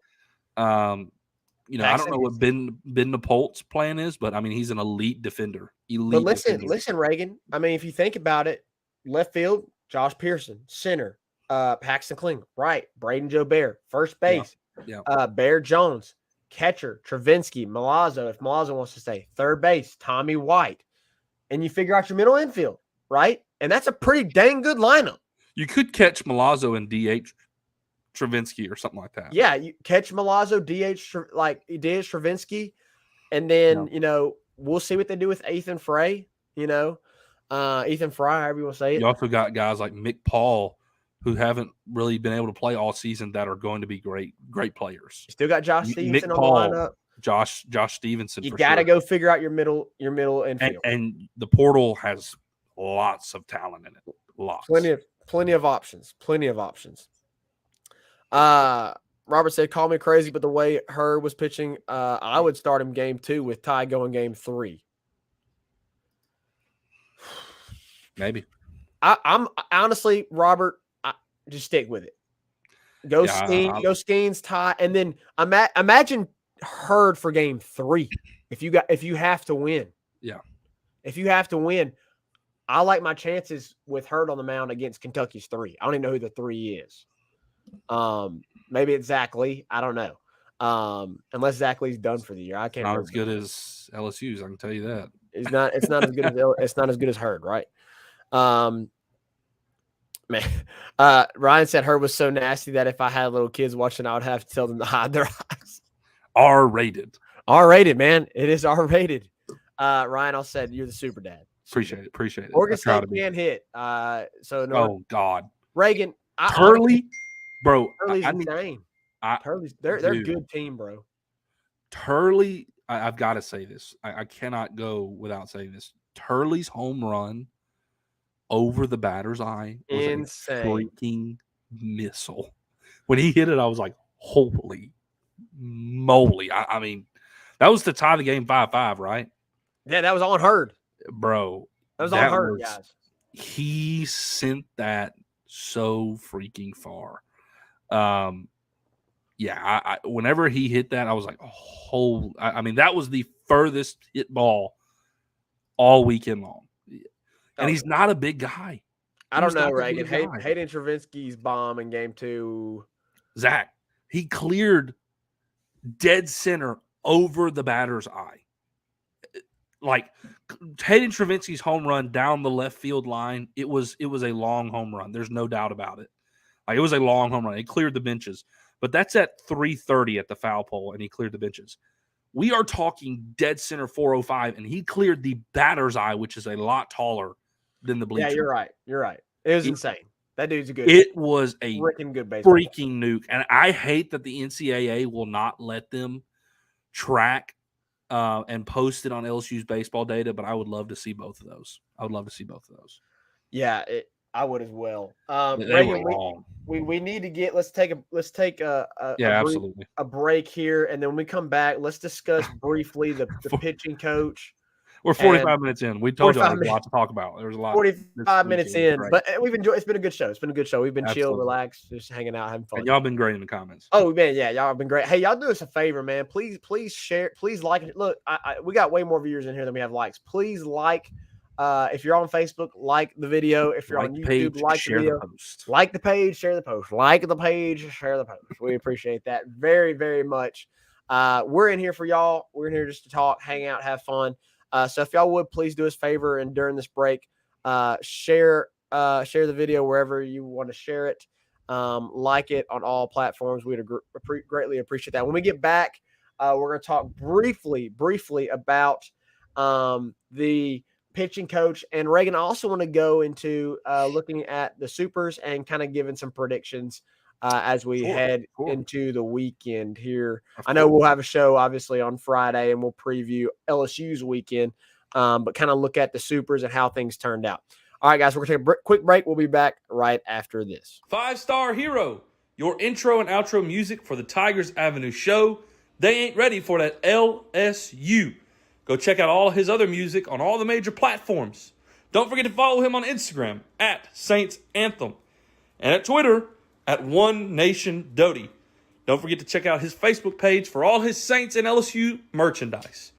I don't know what Ben Napolt's plan is, but I mean, he's an elite defender. But listen, Reagan. I mean, if you think about it, left field, Josh Pearson, center, Paxton Kling, right, Braden Jobert, first base, Bear Jones, catcher, Travinsky, Milazzo, if Milazzo wants to stay, third base, Tommy White, and you figure out your middle infield, right? And that's a pretty dang good lineup. You could catch Milazzo and DH Travinsky or something like that. Yeah, you catch Milazzo, DH Travinsky, and then we'll see what they do with Ethan Fry. Ethan Fry, however you want to say it. You also got guys like Mick Paul who haven't really been able to play all season that are going to be great players. You still got Josh Stevenson on the lineup. Josh Stevenson. You got to go figure out your middle infield. And the portal has lots of talent in it. Lots. Plenty of options. Robert said, call me crazy, but the way Herb was pitching, I would start him game 2 with Ty going game 3. Maybe. I'm honestly, Robert, just stick with it. Go Skeens, Ty, and then imagine Hurd for game 3. If you have to win. Yeah. If you have to win, I like my chances with Hurd on the mound against Kentucky's 3. I don't even know who the 3 is. Maybe it's Zach Lee. I don't know. Unless Zach Lee's done for the year. I can't. Not as good as LSU's. I can tell you that. It's not as good as it's not as good as Hurd, right? Man, Ryan said Hurd was so nasty that if I had little kids watching, I would have to tell them to hide their eyes. R-rated, man. It is R-rated. Ryan, I said you're the super dad. Appreciate it. Oregon State can't hit. Oh God, Reagan, Turley, bro. Turley's insane. Turley's they're a good team, bro. Turley, I've got to say this. I cannot go without saying this. Turley's home run over the batter's eye was insane. A freaking missile. When he hit it, I was like, holy moly. I mean, that was to tie the game 5-5, right? Yeah, that was on Hurd. Bro. That was on Hurd, guys. He sent that so freaking far. Whenever he hit that, I was like, I mean, that was the furthest hit ball all weekend long. And he's not a big guy. I don't know, Reagan. Hayden Travinsky's bomb in game 2. Zach, he cleared dead center over the batter's eye. Like Hayden Travinsky's home run down the left field line, it was a long home run. There's no doubt about it. Like, it was a long home run. It cleared the benches. But that's at 3:30 at the foul pole, and he cleared the benches. We are talking dead center 405, and he cleared the batter's eye, which is a lot taller than the bleacher. Yeah, you're right. It was insane. That dude's a good. It was a freaking good baseball. Freaking nuke. And I hate that the NCAA will not let them track and post it on LSU's baseball data, but I would love to see both of those. Yeah, I would as well. Reagan, we need to get. Let's take a break here, and then when we come back, let's discuss briefly the pitching coach. We're 45 minutes in. We told you there was a lot to talk about. There was a lot. 45 minutes in, but we've enjoyed. It's been a good show. We've been chill, relaxed, just hanging out, having fun. And y'all been great in the comments. Oh man, yeah, y'all have been great. Hey, y'all do us a favor, man. Please share. Please like it. Look, we got way more viewers in here than we have likes. Please like. If you're on Facebook, like the video. If you're on YouTube, like the video. Like the page, share the post. Like the page, share the post. We appreciate that very, very much. We're in here for y'all. We're in here just to talk, hang out, have fun. So if y'all would please do us a favor and during this break, share the video wherever you want to share it. Like it on all platforms. We'd greatly appreciate that. When we get back, we're going to talk briefly about the pitching coach. And Reagan, I also want to go into looking at the supers and kind of giving some predictions as we head into the weekend here. I know we'll have a show obviously on Friday and we'll preview LSU's weekend, but kind of look at the supers and how things turned out. All right, guys, we're going to take a quick break. We'll be back right after this. 5-Star Hero, your intro and outro music for the Tigers Avenue show. They ain't ready for that LSU. Go check out all his other music on all the major platforms. Don't forget to follow him on Instagram at Saints Anthem and at Twitter at One Nation Doty. Don't forget to check out his Facebook page for all his Saints and LSU merchandise.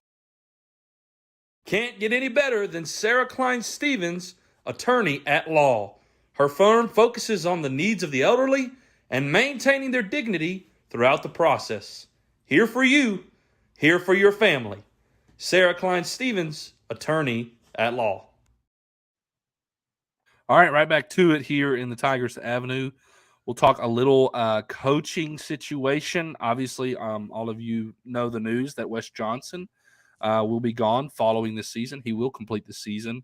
Can't get any better than Sarah Klein Stevens, attorney at law. Her firm focuses on the needs of the elderly and maintaining their dignity throughout the process. Here for you, here for your family. Sarah Klein Stevens, attorney at law. All right, right back to it here in the Tigers Avenue. We'll talk a little coaching situation. Obviously, all of you know the news that Wes Johnson will be gone following this season. He will complete the season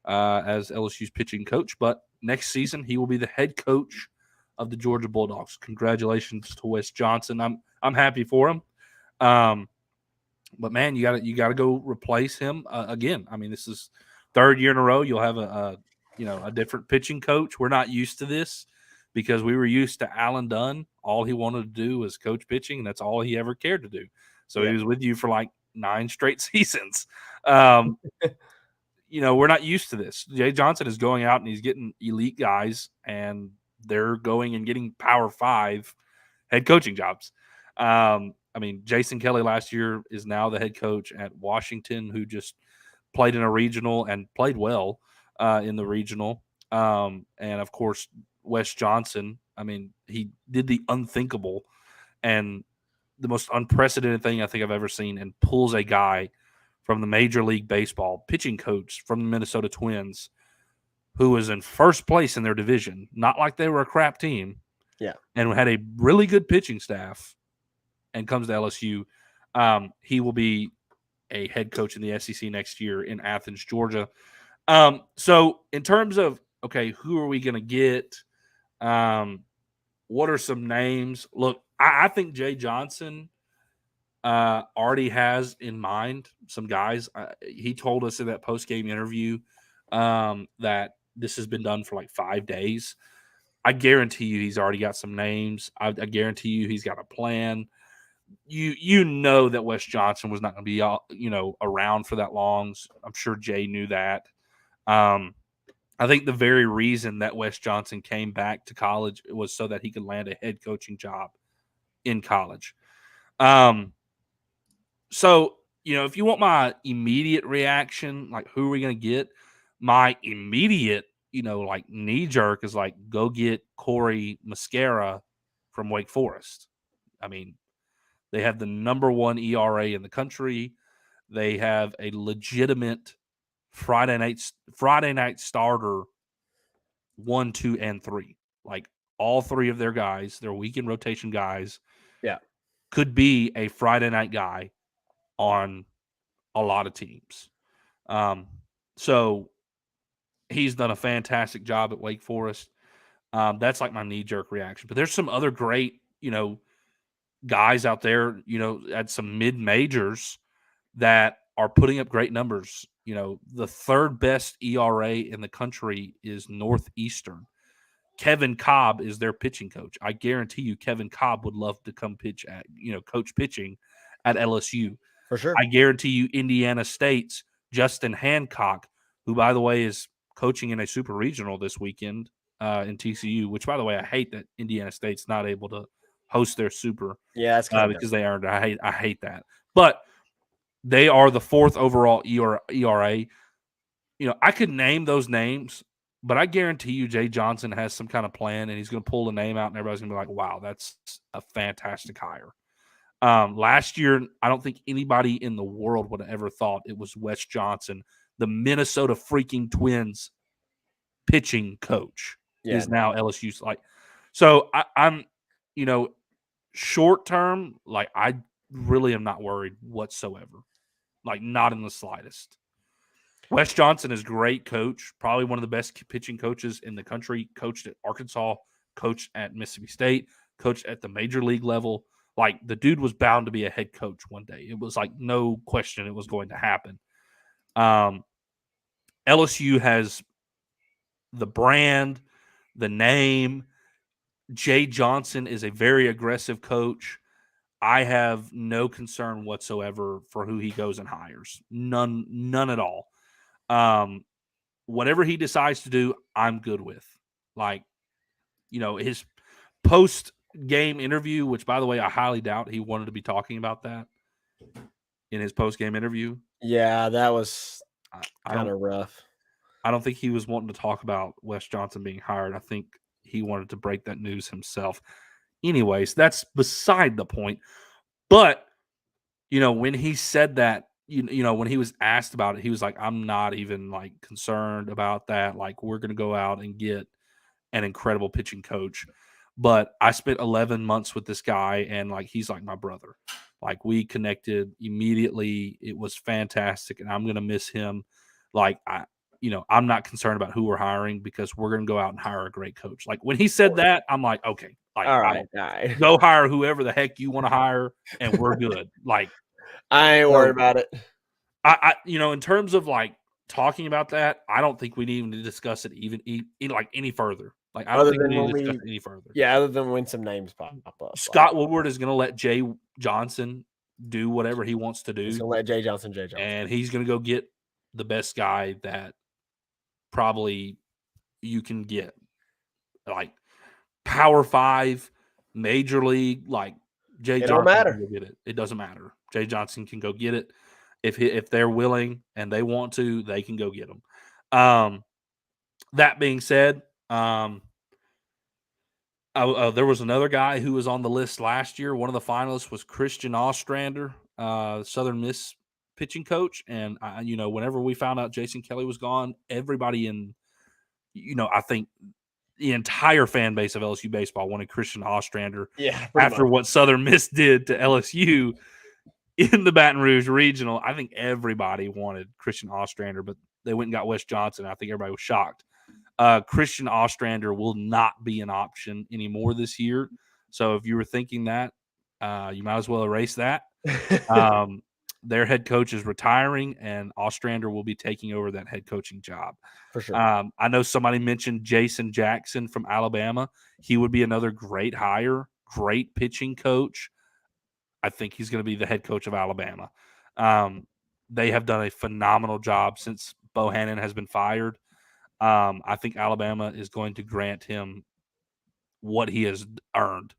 as LSU's pitching coach, but next season he will be the head coach of the Georgia Bulldogs. Congratulations to Wes Johnson. I'm happy for him. But man, you gotta go replace him again. I mean, this is third year in a row. You'll have a different pitching coach. We're not used to this because we were used to Alan Dunn. All he wanted to do was coach pitching, and that's all he ever cared to do. So he was with you for like 9 straight seasons. We're not used to this. Jay Johnson is going out and he's getting elite guys, and they're going and getting Power 5 head coaching jobs. Jason Kelly last year is now the head coach at Washington, who just played in a regional and played well in the regional. And, of course, Wes Johnson, he did the unthinkable and the most unprecedented thing I think I've ever seen, and pulls a guy from the Major League Baseball pitching coach from the Minnesota Twins, who was in first place in their division, not like they were a crap team, and had a really good pitching staff, and comes to LSU. He will be a head coach in the SEC next year in Athens, Georgia. So in terms of, okay, who are we going to get? What are some names? Look, I think Jay Johnson already has in mind some guys. He told us in that post-game interview that this has been done for like 5 days. I guarantee you he's already got some names. I guarantee you he's got a plan. You know that Wes Johnson was not going to be around for that long. I'm sure Jay knew that. I think the very reason that Wes Johnson came back to college was so that he could land a head coaching job in college. So, if you want my immediate reaction, like who are we going to get? My immediate, knee jerk is like, go get Corey Mascara from Wake Forest. They have the number 1 ERA in the country. They have a legitimate Friday night starter 1, 2, and 3. Like all 3 of their guys, their weekend rotation guys, could be a Friday night guy on a lot of teams. So he's done a fantastic job at Wake Forest. That's like my knee-jerk reaction. But there's some other great, guys out there, at some mid-majors that are putting up great numbers. The third best ERA in the country is Northeastern. Kevin Cobb is their pitching coach. I guarantee you Kevin Cobb would love to come coach pitching at LSU. For sure. I guarantee you Indiana State's Justin Hancock, who, by the way, is coaching in a super regional this weekend in TCU, which, by the way, I hate that Indiana State's not able to host their super. Yeah, that's because they earned it. I hate that. But they are the 4th overall ERA. I could name those names, but I guarantee you Jay Johnson has some kind of plan, and he's going to pull the name out, and everybody's going to be like, wow, that's a fantastic hire. Last year, I don't think anybody in the world would have ever thought it was Wes Johnson, the Minnesota freaking Twins pitching coach, is now LSU's like. So I'm, short term, like I really am not worried whatsoever, like not in the slightest. Wes Johnson is a great coach, probably one of the best pitching coaches in the country. Coached at Arkansas, coached at Mississippi State, coached at the major league level. Like the dude was bound to be a head coach one day. It was like no question it was going to happen. LSU has the brand, the name. Jay Johnson is a very aggressive coach. I have no concern whatsoever for who he goes and hires. None at all. Whatever he decides to do, I'm good with. Like, his post-game interview, which, by the way, I highly doubt he wanted to be talking about that in his post-game interview. Yeah, that was kind of rough. I don't think he was wanting to talk about Wes Johnson being hired. I think he wanted to break that news himself. Anyways, that's beside the point. But, when he said that, when he was asked about it, he was like, I'm not even like concerned about that. Like, we're going to go out and get an incredible pitching coach. But I spent 11 months with this guy, and like, he's like my brother. Like, we connected immediately. It was fantastic, and I'm going to miss him. Like, I'm not concerned about who we're hiring because we're going to go out and hire a great coach. Like, when he said that, I'm like, okay, like, all right. Go hire whoever the heck you want to hire, and we're good. Like, I ain't worried about it. I in terms of like talking about that, I don't think we need to discuss it even like any further. Like, I don't think we need to discuss it any further. Yeah, other than when some names pop up. Scott Woodward is going to let Jay Johnson do whatever he wants to do. He's going to let Jay Johnson. And he's going to go get the best guy that probably you can get. Like, Power 5, Major League, like, Jay Johnson don't matter. can go get it. It doesn't matter. Jay Johnson can go get it. If they're willing and they want to, they can go get them. That being said, there was another guy who was on the list last year. One of the finalists was Christian Ostrander, Southern Miss pitching coach. And, whenever we found out Jason Kelly was gone, everybody I think the entire fan base of LSU baseball wanted Christian Ostrander. Yeah, after what Southern Miss did to LSU in the Baton Rouge Regional. I think everybody wanted Christian Ostrander, but they went and got Wes Johnson. I think everybody was shocked. Christian Ostrander will not be an option anymore this year. So if you were thinking that, you might as well erase that. Their head coach is retiring, and Ostrander will be taking over that head coaching job. For sure. I know somebody mentioned Jason Jackson from Alabama. He would be another great hire, great pitching coach. I think he's going to be the head coach of Alabama. They have done a phenomenal job since Bohannon has been fired. I think Alabama is going to grant him what he has earned.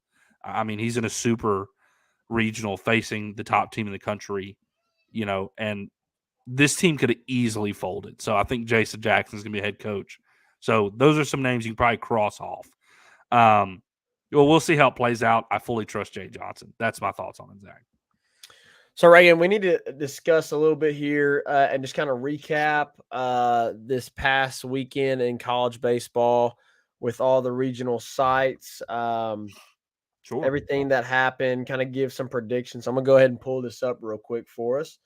I mean, he's in a super regional facing the top team in the country, and this team could have easily folded. So I think Jason Jackson is going to be a head coach. So those are some names you can probably cross off. Well, we'll see how it plays out. I fully trust Jay Johnson. That's my thoughts on it, Zach. So, Reagan, we need to discuss a little bit here and just kind of recap this past weekend in college baseball with all the regional sites, Sure. Everything that happened, kind of give some predictions. I'm going to go ahead and pull this up real quick for us.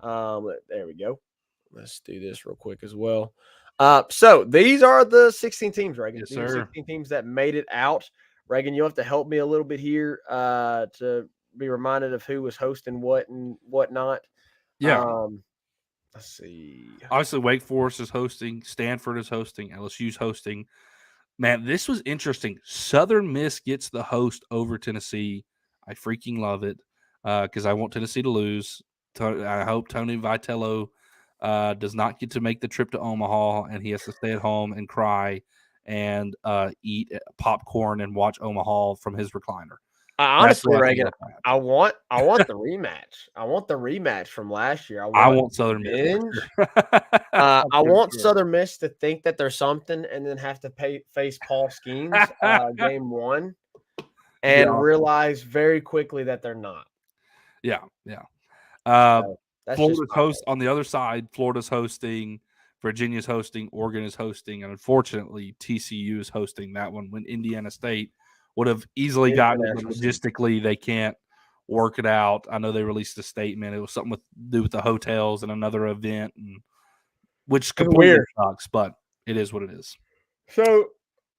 There we go. Let's do this real quick as well. So these are the 16 teams, Reagan. Yes, these are sir. 16 teams that made it out. Reagan, you'll have to help me a little bit here to be reminded of who was hosting what and whatnot. Yeah. Let's see. Obviously, Wake Forest is hosting. Stanford is hosting. LSU's hosting. Man, this was interesting. Southern Miss gets the host over Tennessee. I freaking love it because I want Tennessee to lose. I hope Tony Vitello does not get to make the trip to Omaha, and he has to stay at home and cry and eat popcorn and watch Omaha from his recliner. Honestly, Reagan, I want the rematch. I want the rematch from last year. I want Southern Miss. I want Southern Miss to think that there's something and then have to face Paul Skeens game one and realize very quickly that they're not. Yeah. Florida's host on the other side. Florida's hosting. Virginia's hosting. Oregon is hosting. And unfortunately, TCU is hosting that one when Indiana State would have easily gotten it, but logistically they can't work it out. I know they released a statement. It was something to do with the hotels and another event, which completely sucks, but it is what it is. So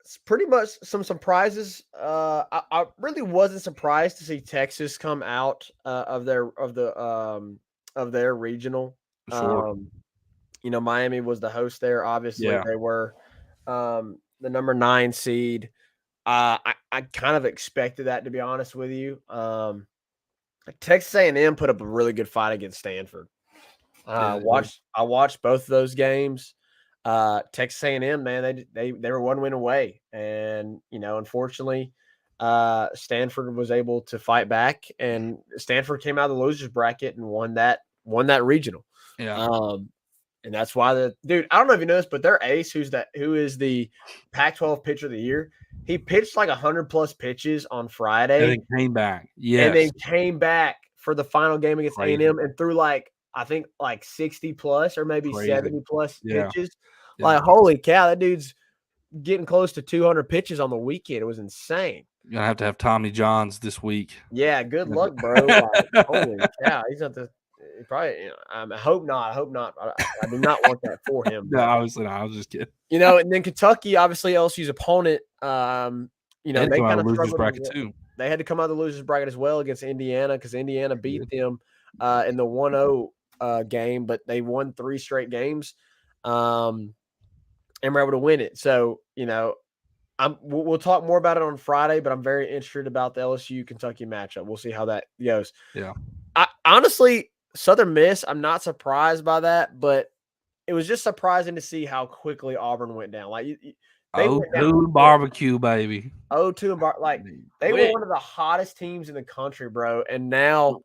it's pretty much some surprises. I really wasn't surprised to see Texas come out of their regional. Sure. Miami was the host there. Obviously, they were the number 9 seed. I kind of expected that, to be honest with you. Texas A&M put up a really good fight against Stanford. I watched both of those games. Texas A&M, man, they were 1 win away, and unfortunately, Stanford was able to fight back, and Stanford came out of the losers bracket and won that regional. Yeah. And that's why I don't know if you noticed, but their ace, who is the Pac-12 pitcher of the year, he pitched like 100+ pitches on Friday. And then came back. Yes. And then came back for the final game against A&M and threw I think 60+ or maybe 70+ pitches. Yeah. Like, holy cow, that dude's getting close to 200 pitches on the weekend. It was insane. You're going to have Tommy Johns this week. Yeah, good luck, bro. Like, holy cow. He's not probably, I hope not. I do not want that for him. No, obviously not. I was just kidding. And then Kentucky, obviously LSU's opponent, they kind of losers bracket too. They had to come out of the losers bracket as well against Indiana because Indiana beat them in the 1-0 game, but they won 3 straight games and were able to win it. So, we'll talk more about it on Friday, but I'm very interested about the LSU Kentucky matchup. We'll see how that goes. Yeah. Honestly, Southern Miss, I'm not surprised by that, but it was just surprising to see how quickly Auburn went down. Like, they went down barbecue, baby. 0-2 and they were one of the hottest teams in the country, bro. And now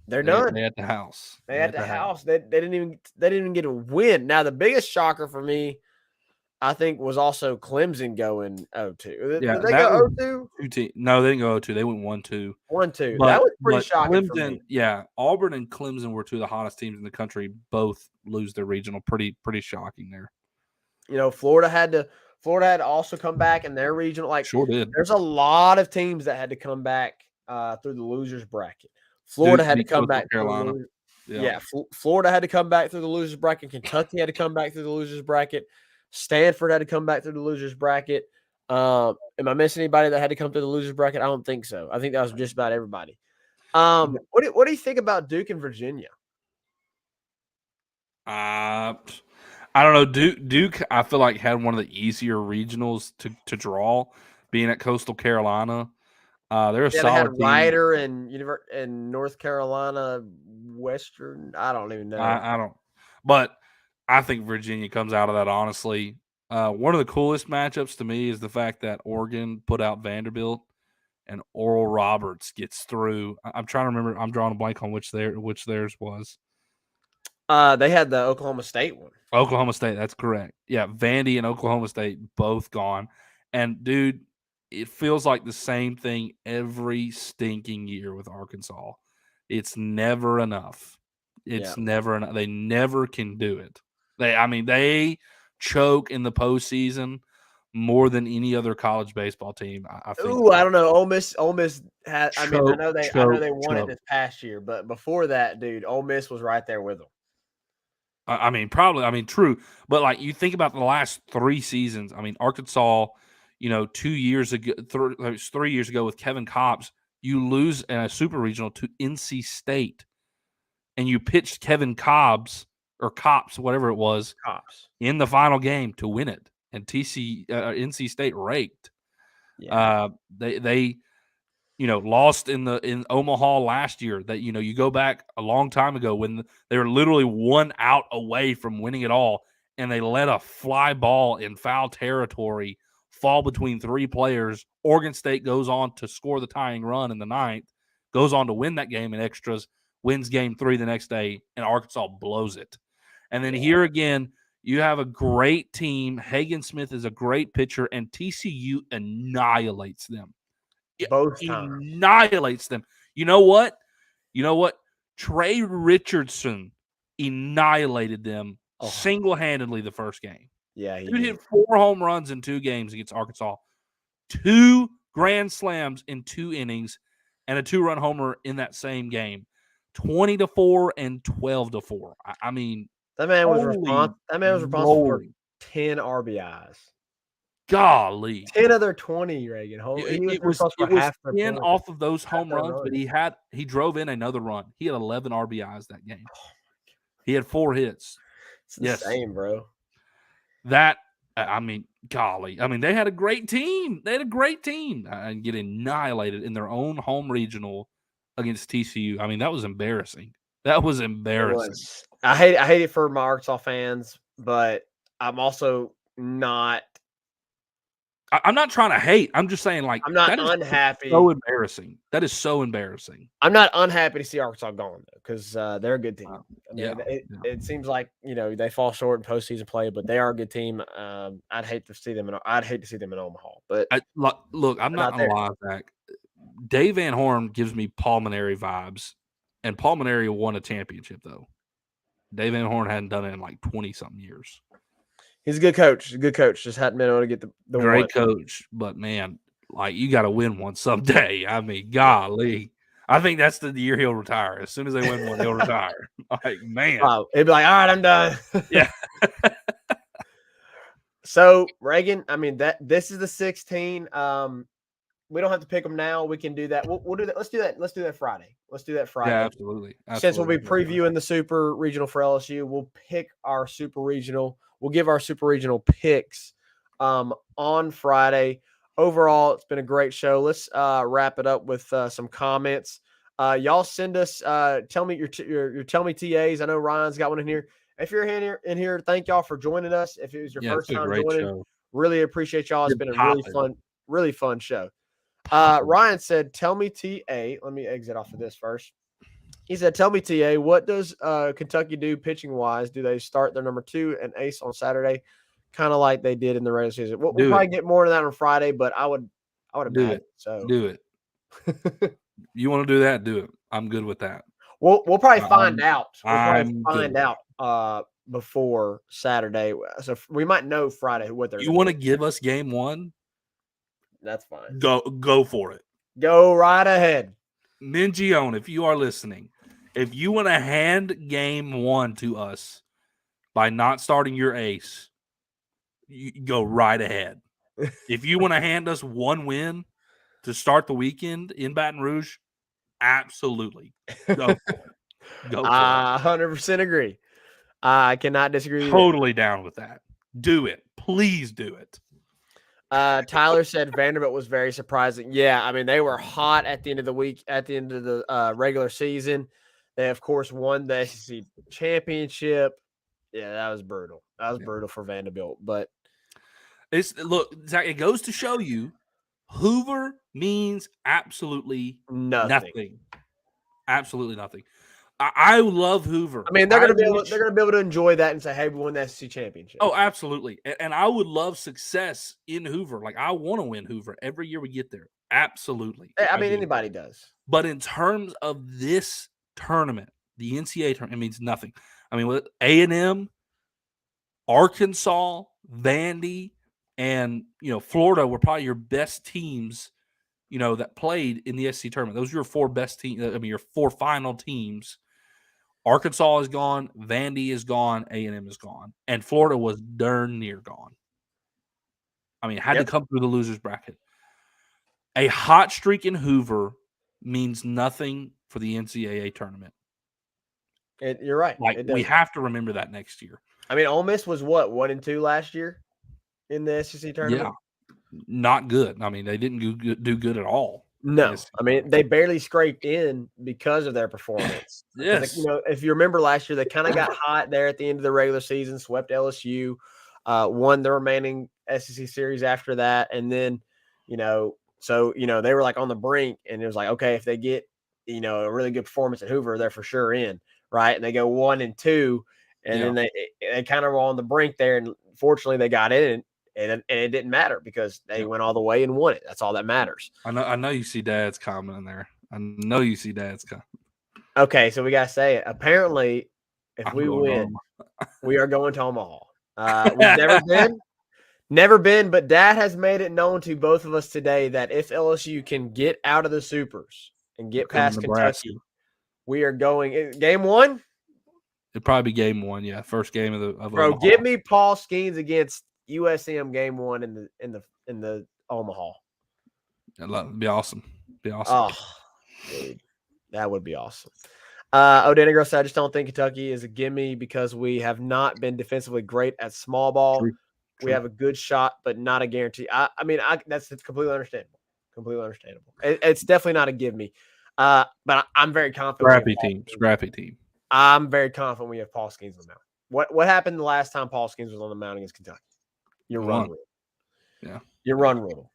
they're done. They at the house. They at the house. They didn't even get a win. Now the biggest shocker for me, I think, was also Clemson going 0-2. Yeah, did they go 0-2? No, they didn't go 0-2. They went 1-2. 1-2. That was pretty shocking Clemson, for me. Yeah, Auburn and Clemson were 2 of the hottest teams in the country. Both lose their regional. Pretty shocking there. Florida had to also come back in their regional. Like, sure did. There's a lot of teams that had to come back through the losers bracket. Florida had to come back. Carolina. Florida had to come back through the losers bracket. Kentucky had to come back through the losers bracket. Stanford had to come back through the losers bracket. Am I missing anybody that had to come through the losers bracket? I don't think so. I think that was just about everybody. What do you think about Duke and Virginia? I don't know. Duke, I feel like had one of the easier regionals to draw, being at Coastal Carolina. They're a solid team. Ryder and North Carolina Western. I don't even know. I don't. But I think Virginia comes out of that, honestly. One of the coolest matchups to me is the fact that Oregon put out Vanderbilt and Oral Roberts gets through. I'm trying to remember. I'm drawing a blank on which theirs was. They had the Oklahoma State one. Oklahoma State, that's correct. Yeah, Vandy and Oklahoma State both gone. And, dude, it feels like the same thing every stinking year with Arkansas. It's never enough. It's never enough. They never can do it. They choke in the postseason more than any other college baseball team. I think. Ooh, I don't know. Ole Miss had. I know they won it this past year, but before that, dude, Ole Miss was right there with them. True. But, like, you think about the last 3 seasons. Arkansas, 2 years ago, 3 years ago with Kevin Kopps, you lose in a super regional to NC State. And you pitched Kevin Kopps, whatever it was, in the final game to win it. And NC State raked. Yeah. They lost in Omaha last year. That you go back a long time ago when they were literally 1 out away from winning it all, and they let a fly ball in foul territory fall between 3 players. Oregon State goes on to score the tying run in the 9th, goes on to win that game in extras, wins game 3 the next day, and Arkansas blows it. And then here again, you have a great team. Hagen Smith is a great pitcher, and TCU annihilates them. Both times. Annihilates them. You know what? Trey Richardson annihilated them single-handedly the first game. Yeah, he hit 4 home runs in 2 games against Arkansas. 2 grand slams in 2 innings and a 2-run homer in that same game. 20-4 and 12-4. That man was responsible for 10 RBIs. Golly. 10 of their 20, Reagan. It was 10 off of those home runs, but he drove in another run. He had 11 RBIs that game. He had 4 hits. It's insane, bro. That, golly, I mean, they had a great team. And get annihilated in their own home regional against TCU. I mean, that was embarrassing. That was embarrassing. I hate it for my Arkansas fans, but I'm also not. I'm not trying to hate. I'm just saying, like, I'm not that is unhappy. So embarrassing. That is so embarrassing. I'm not unhappy to see Arkansas gone though, because they're a good team. I mean, Yeah. It seems like they fall short in postseason play, but they are a good team. I'd hate to see them in Omaha, but Look, I'm not gonna lie, Zach. Dave Van Horn gives me Pulmonary vibes, and Pulmonary won a championship though. Dave Van Horn hadn't done it in like 20-something years. He's a good coach. Just hadn't been able to get the great coach, but man, like, you got to win one someday. I mean, golly, I think that's the year he'll retire. As soon as they win one, he'll retire. Like, man, he'd be like, all right, I'm done. Yeah. So Reagan, I mean, this is the 16. We don't have to pick them now. We can do that. We'll do that. Let's do that Friday. Yeah, absolutely. Since we'll be previewing the Super Regional for LSU, we'll pick our Super Regional. We'll give our Super Regional picks on Friday. Overall, it's been a great show. Let's wrap it up with some comments. Y'all send us. Tell me your tell me TAs. I know Ryan's got one in here. If you're in here, thank y'all for joining us. If it was your first time joining, really appreciate y'all. It's been a really fun show. Ryan said, "Tell me TA." Let me exit off of this first. He said, "Tell me TA, what does Kentucky do pitching wise? Do they start their number 2 and ace on Saturday, kind of like they did in the regular season?" We'll probably get more into that on Friday, but I would do imagine it. So do it. You want to do that? Do it. I'm good with that. We'll probably find out. Before Saturday, so we might know Friday what they're. You want to give us game 1? That's fine. Go for it. Go right ahead. Mingione, if you are listening, if you want to hand game 1 to us by not starting your ace, you go right ahead. If you want to hand us 1 win to start the weekend in Baton Rouge, absolutely. Go for it. Go for it. 100% agree. I cannot disagree. Totally down with that. Do it. Please do it. Tyler said Vanderbilt was very surprising. Yeah, I mean, they were hot at the end of the week, at the end of the regular season. They, of course, won the SEC championship. Yeah, that was brutal. That was brutal for Vanderbilt. But Zach, it goes to show you Hoover means absolutely nothing. Absolutely nothing. I love Hoover. I mean, they're going to be able to enjoy that and say, "Hey, we won the SEC championship." Oh, absolutely. And I would love success in Hoover. Like, I want to win Hoover every year we get there. Absolutely. I mean, anybody does. But in terms of this tournament, the NCAA tournament, it means nothing. I mean, with A&M, Arkansas, Vandy, and Florida were probably your best teams, that played in the SEC tournament. Those are your 4 best teams. I mean, your 4 final teams. Arkansas is gone, Vandy is gone, A&M is gone, and Florida was darn near gone. I mean, it had to come through the losers bracket. A hot streak in Hoover means nothing for the NCAA tournament. You're right. Like, we have to remember that next year. I mean, Ole Miss was what, 1-2 last year in the SEC tournament? Yeah, not good. I mean, they didn't do good at all. No, I mean, they barely scraped in because of their performance. Yes. If you remember last year, they kind of got hot there at the end of the regular season, swept LSU, won the remaining SEC series after that. And then, so they were like on the brink, and it was like, okay, if they get, a really good performance at Hoover, they're for sure in, right? And they go 1-2, and then they kind of were on the brink there. And fortunately, they got in. And it didn't matter because they went all the way and won it. That's all that matters. I know you see Dad's comment in there. I know you see Dad's comment. Okay, so we got to say it. Apparently, if we win, we are going to Omaha. We've never been, but Dad has made it known to both of us today that if LSU can get out of the Supers and get past Kentucky, we are going. Game 1? It'd probably be game 1, yeah. First game of Bro, Omaha. Give me Paul Skeens against USM game 1 in the Omaha. That'd be awesome. Oh, dude, that would be awesome. Odena Girl said, "I just don't think Kentucky is a gimme because we have not been defensively great at small ball." We have a good shot, but not a guarantee. I mean, that's completely understandable. Completely understandable. It's definitely not a give me. But I'm very confident. Scrappy team. I'm very confident we have Paul Skeens on the mound. What happened the last time Paul Skeens was on the mound against Kentucky? Your run rule. Yeah. Your run rule.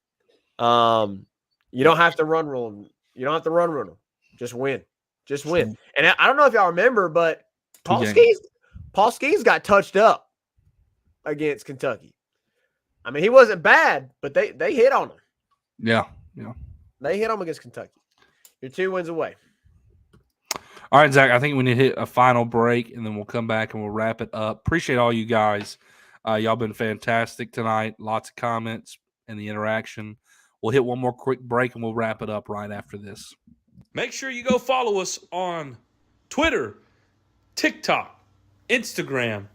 You don't have to run rule. You don't have to run rule. Just win. Just win. And I don't know if y'all remember, but Paul Skeens got touched up against Kentucky. I mean, he wasn't bad, but they hit on him. Yeah. They hit him against Kentucky. You're 2 wins away. All right, Zach, I think we need to hit a final break, and then we'll come back and we'll wrap it up. Appreciate all you guys. Y'all been fantastic tonight. Lots of comments and the interaction. We'll hit one more quick break, and we'll wrap it up right after this. Make sure you go follow us on Twitter, TikTok, Instagram,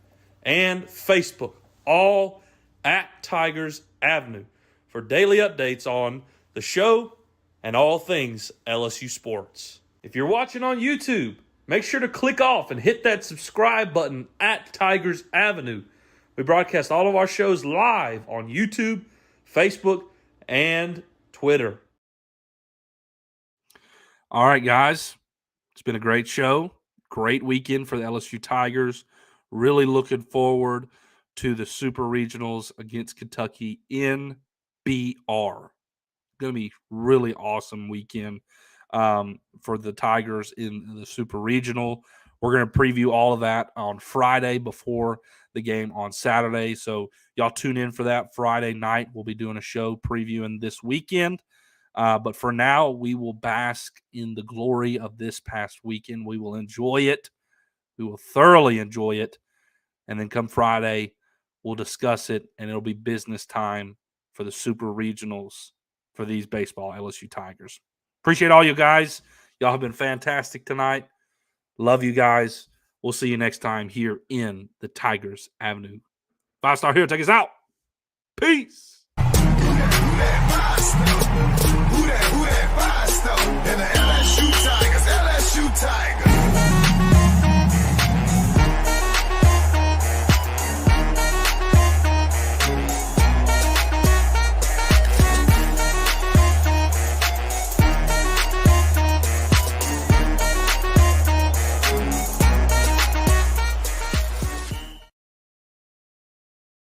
and Facebook, all at Tigers Avenue, for daily updates on the show and all things LSU sports. If you're watching on YouTube, make sure to click off and hit that subscribe button at Tigers Avenue. We broadcast all of our shows live on YouTube, Facebook, and Twitter. All right, guys. It's been a great show. Great weekend for the LSU Tigers. Really looking forward to the Super Regionals against Kentucky in BR. Going to be really awesome weekend for the Tigers in the Super Regional. We're going to preview all of that on Friday before the game on Saturday. So y'all tune in for that Friday night. We'll be doing a show previewing this weekend. But for now, we will bask in the glory of this past weekend. We will enjoy it. We will thoroughly enjoy it. And then come Friday, we'll discuss it, and it'll be business time for the Super Regionals for these baseball LSU Tigers. Appreciate all you guys. Y'all have been fantastic tonight. Love you guys. We'll see you next time here in the Tigers Avenue. 5-Star Hero, take us out. Peace.